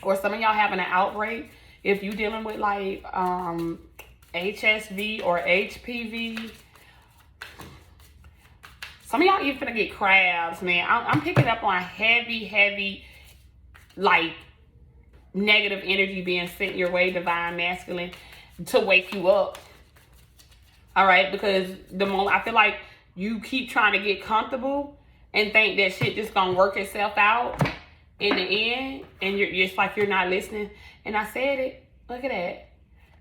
Or some of y'all having an outbreak. If you dealing with like HSV or HPV. Some of y'all even gonna get crabs, man. I'm picking up on heavy like negative energy being sent your way, divine masculine, to wake you up. All right, because the moment I feel like you keep trying to get comfortable and think that shit just gonna work itself out in the end, and you're just like you're not listening. And I said it. Look at that.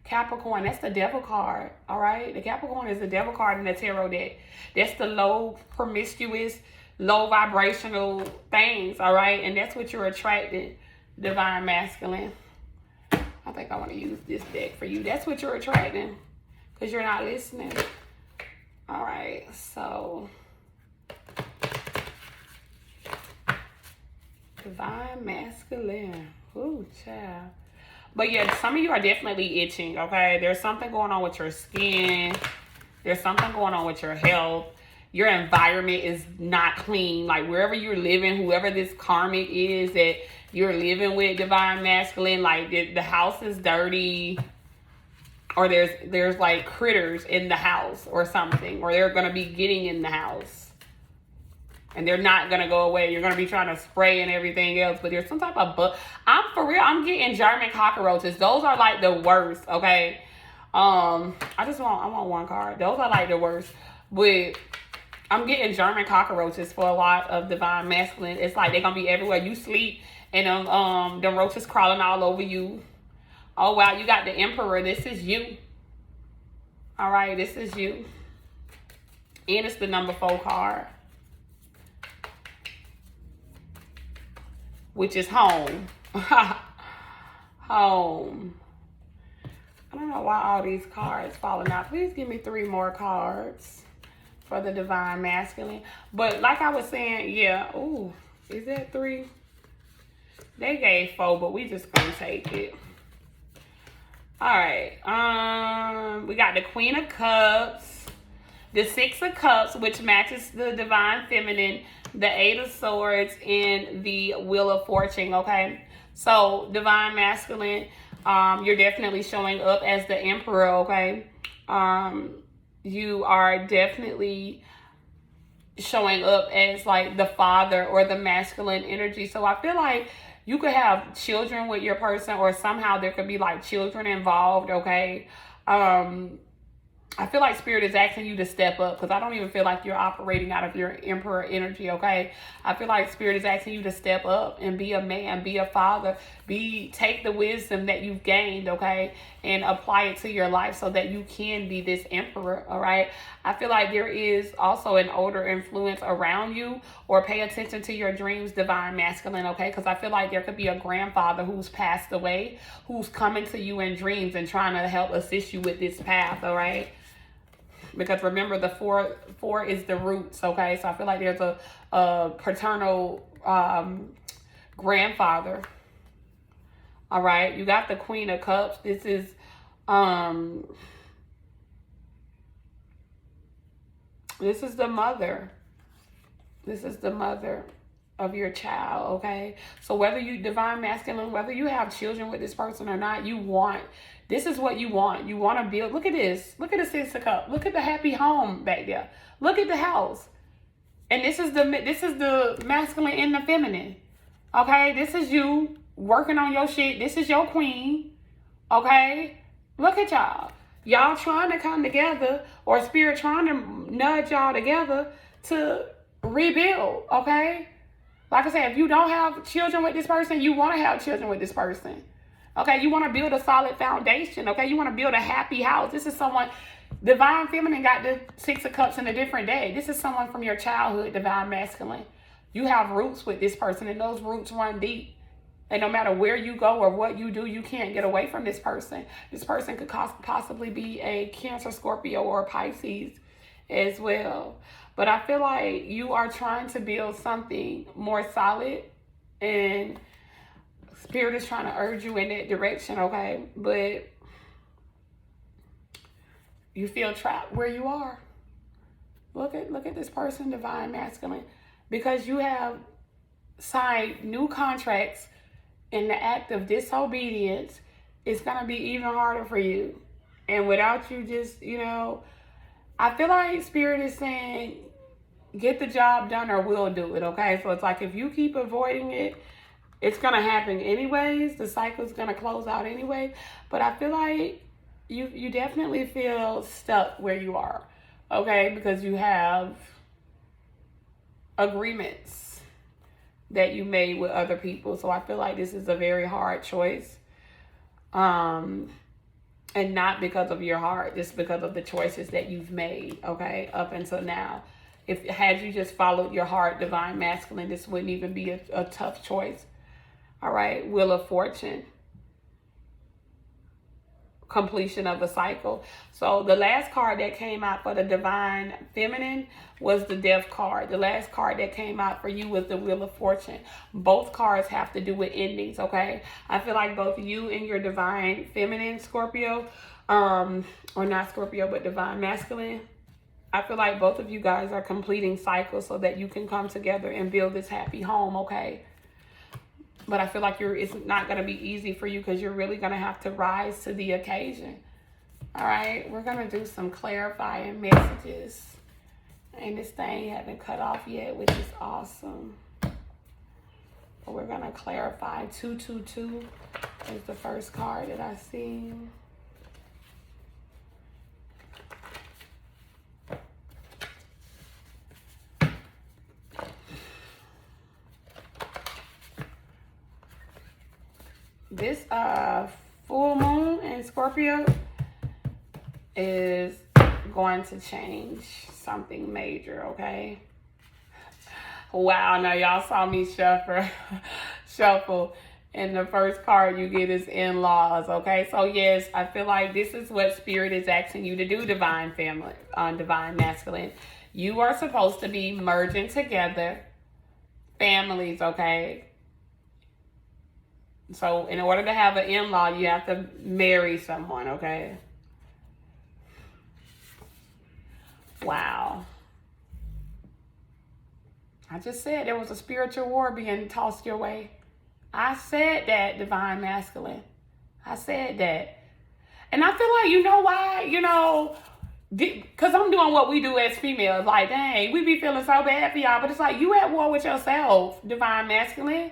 Capricorn, that's the devil card. All right, the Capricorn is the devil card in the tarot deck. That's the low, promiscuous, low vibrational things. All right, and that's what you're attracting, divine masculine. I think I want to use this deck for you. That's what you're attracting, because you're not listening. All right, so divine masculine. Ooh, child. But yeah, some of you are definitely itching, okay? There's something going on with your skin. There's something going on with your health. Your environment is not clean. Like wherever you're living, whoever this karmic is that you're living with, divine masculine, like the house is dirty, or there's like critters in the house or something, or they're going to be getting in the house. And they're not going to go away. You're going to be trying to spray and everything else. But there's some type of bug. I'm for real. I'm getting German cockroaches. Those are like the worst. Okay. I want one card. Those are like the worst. But I'm getting German cockroaches for a lot of divine masculine. It's like they're going to be everywhere you sleep. And the roaches crawling all over you. Oh, wow. You got the Emperor. This is you. All right. This is you. And it's the number 4 card, which is home. Home. I don't know why all these cards falling out. Please give me 3 more cards for the divine masculine. But like I was saying, yeah. Ooh, is that 3? They gave 4, but we just gonna take it. All right. We got the Queen of Cups, the 6 of Cups, which matches the divine feminine, the 8 of Swords, and the Wheel of Fortune, okay? So, divine masculine, you're definitely showing up as the Emperor, okay? You are definitely showing up as like the father or the masculine energy. So, I feel like you could have children with your person, or somehow there could be like children involved, okay? I feel like Spirit is asking you to step up, because I don't even feel like you're operating out of your Emperor energy, okay? I feel like Spirit is asking you to step up and be a man, be a father, take the wisdom that you've gained, okay, and apply it to your life so that you can be this Emperor, all right? I feel like there is also an older influence around you, or pay attention to your dreams, divine masculine, okay? Because I feel like there could be a grandfather who's passed away, who's coming to you in dreams and trying to help assist you with this path, all right? Because remember, the four is the roots, okay? So I feel like there's a paternal grandfather. All right, you got the Queen of Cups. This is the mother. This is the mother of your child, okay? So whether you divine masculine, whether you have children with this person or not, this is what you want. You want to build. Look at this. Look at the 6 of Cups. Look at the happy home back there. Look at the house. And this is the masculine and the feminine. Okay? This is you working on your shit. This is your queen. Okay? Look at y'all. Y'all trying to come together, or Spirit trying to nudge y'all together to rebuild. Okay? Like I said, if you don't have children with this person, you want to have children with this person. Okay, you want to build a solid foundation. Okay, you want to build a happy house. This is someone, divine feminine got the 6 of Cups in a different day. This is someone from your childhood, divine masculine. You have roots with this person, and those roots run deep. And no matter where you go or what you do, you can't get away from this person. This person could possibly be a Cancer, Scorpio, or Pisces as well. But I feel like you are trying to build something more solid, and Spirit is trying to urge you in that direction, okay? But you feel trapped where you are. Look at this person, divine masculine. Because you have signed new contracts in the act of disobedience, it's going to be even harder for you. And without you just, I feel like Spirit is saying, get the job done or we'll do it, okay? So it's like if you keep avoiding it, it's going to happen anyways. The cycle's going to close out anyway. But I feel like you definitely feel stuck where you are, okay? Because you have agreements that you made with other people. So I feel like this is a very hard choice. And not because of your heart, just because of the choices that you've made, okay, up until now. If had you just followed your heart, divine masculine, this wouldn't even be a tough choice. All right, Wheel of Fortune. Completion of a cycle. So the last card that came out for the divine feminine was the Death card. The last card that came out for you was the Wheel of Fortune. Both cards have to do with endings, okay? I feel like both you and your divine feminine Scorpio, or not Scorpio, but divine masculine, I feel like both of you guys are completing cycles so that you can come together and build this happy home, okay? But I feel like it's not going to be easy for you because you're really going to have to rise to the occasion. All right, we're going to do some clarifying messages. And this thing haven't cut off yet, which is awesome. But we're going to clarify. 222 is the first card that I see. This full moon in Scorpio is going to change something major, okay? Wow, now y'all saw me shuffle. And the first card you get is in-laws, okay? So yes, I feel like this is what Spirit is asking you to do, divine family, divine masculine. You are supposed to be merging together families, okay? So in order to have an in-law, you have to marry someone, okay? Wow. I just said there was a spiritual war being tossed your way. I said that, divine masculine. I said that. And I feel like, you know why? Because I'm doing what we do as females. Like, dang, we be feeling so bad for y'all. But it's like, you at war with yourself, divine masculine.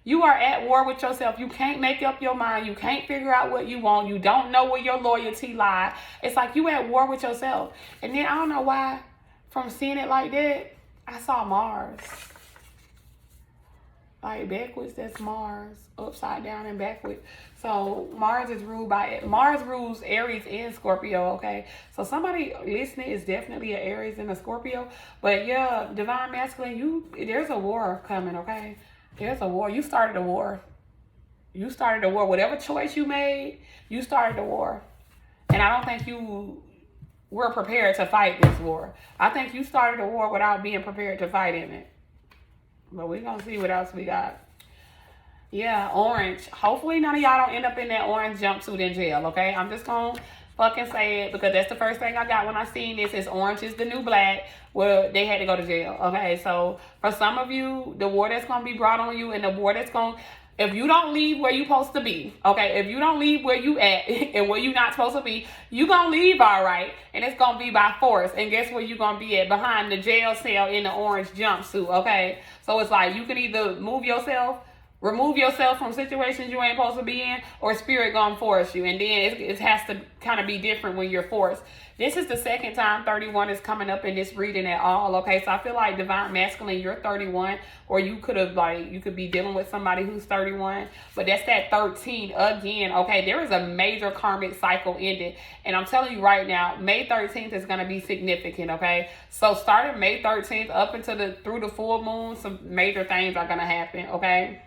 You are at war with yourself. You can't make up your mind. You can't figure out what you want. You don't know where your loyalty lies. It's like you at war with yourself. And then I don't know why, from seeing it like that, I saw Mars. Like backwards, that's Mars. Upside down and backwards. So Mars rules Aries and Scorpio, okay? So somebody listening is definitely an Aries and a Scorpio. But yeah, divine masculine, there's a war coming, okay? There's a war. You started a war. You started a war. Whatever choice you made, you started a war. And I don't think you were prepared to fight this war. I think you started a war without being prepared to fight in it. But we're going to see what else we got. Yeah, orange. Hopefully none of y'all don't end up in that orange jumpsuit in jail, okay? I'm just going to fucking say it because that's the first thing I got when I seen this is orange is the new black. Well, they had to go to jail, okay? So for some of you, the war that's going to be brought on you and the war that's going to, if you don't leave where you're supposed to be, okay, if you don't leave where you at and where you're not supposed to be, you're going to leave all right, and it's going to be by force. And guess where you're going to be at? Behind the jail cell in the orange jumpsuit, okay? So it's like you can either remove yourself from situations you ain't supposed to be in, or spirit gonna force you. And then it has to kind of be different when you're forced. This is the second time 31 is coming up in this reading at all, okay? So I feel like divine masculine, you're 31, or you could be dealing with somebody who's 31, but that's that 13 again, okay? There is a major karmic cycle ended, and I'm telling you right now, May 13th is gonna be significant, okay? So starting May 13th up through the full moon, some major things are gonna happen, okay?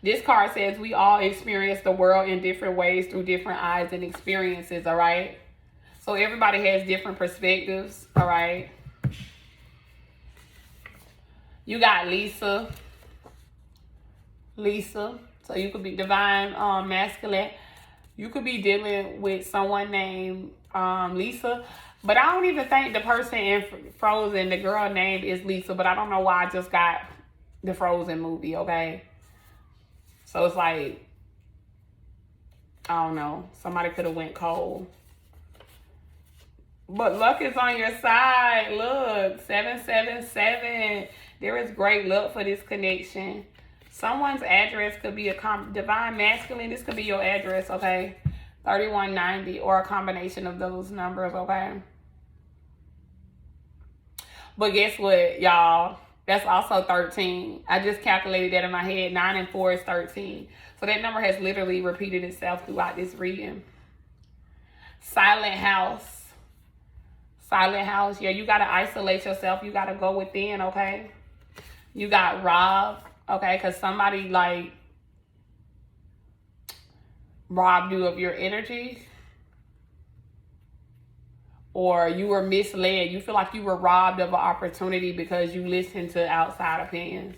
This card says we all experience the world in different ways through different eyes and experiences, all right? So everybody has different perspectives, all right? You got Lisa. So you could be divine masculine. You could be dealing with someone named Lisa. But I don't even think the person in Frozen, the girl name is Lisa. But I don't know why I just got the Frozen movie, okay? So it's like, I don't know. Somebody could have went cold. But luck is on your side. Look, 777. There is great luck for this connection. Someone's address could be a divine masculine. This could be your address, okay? 3190 or a combination of those numbers, okay? But guess what, y'all? That's also 13. I just calculated that in my head. 9 and 4 is 13. So that number has literally repeated itself throughout this reading. Silent house. Silent house. Yeah, you got to isolate yourself. You got to go within, okay? You got robbed, okay? Because somebody, like, robbed you of your energy. Or you were misled. You feel like you were robbed of an opportunity because you listened to outside opinions.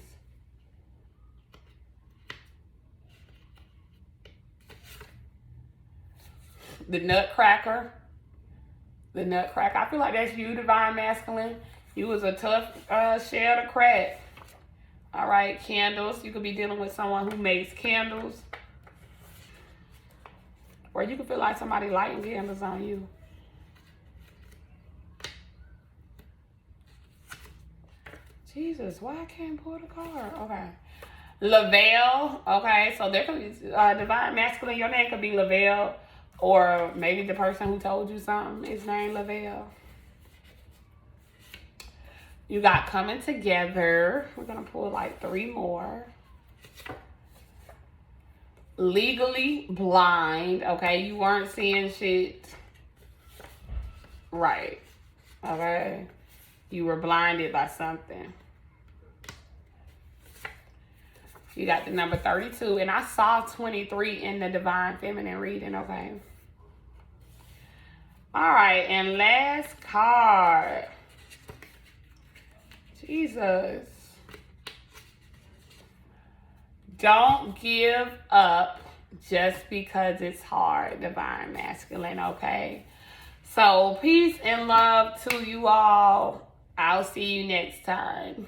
The Nutcracker. The Nutcracker. I feel like that's you, divine masculine. You was a tough shell to crack. All right, candles. You could be dealing with someone who makes candles. Or you could feel like somebody lighting candles on you. Jesus, why I can't pull the card? Okay. Lavelle. Okay, so there could be divine masculine. Your name could be Lavelle. Or maybe the person who told you something is named Lavelle. You got coming together. We're going to pull like 3 more. Legally blind. Okay, you weren't seeing shit right. Okay. You were blinded by something. You got the number 32. And I saw 23 in the divine feminine reading, okay? All right, and last card. Jesus. Don't give up just because it's hard, divine masculine, okay? So, peace and love to you all. I'll see you next time.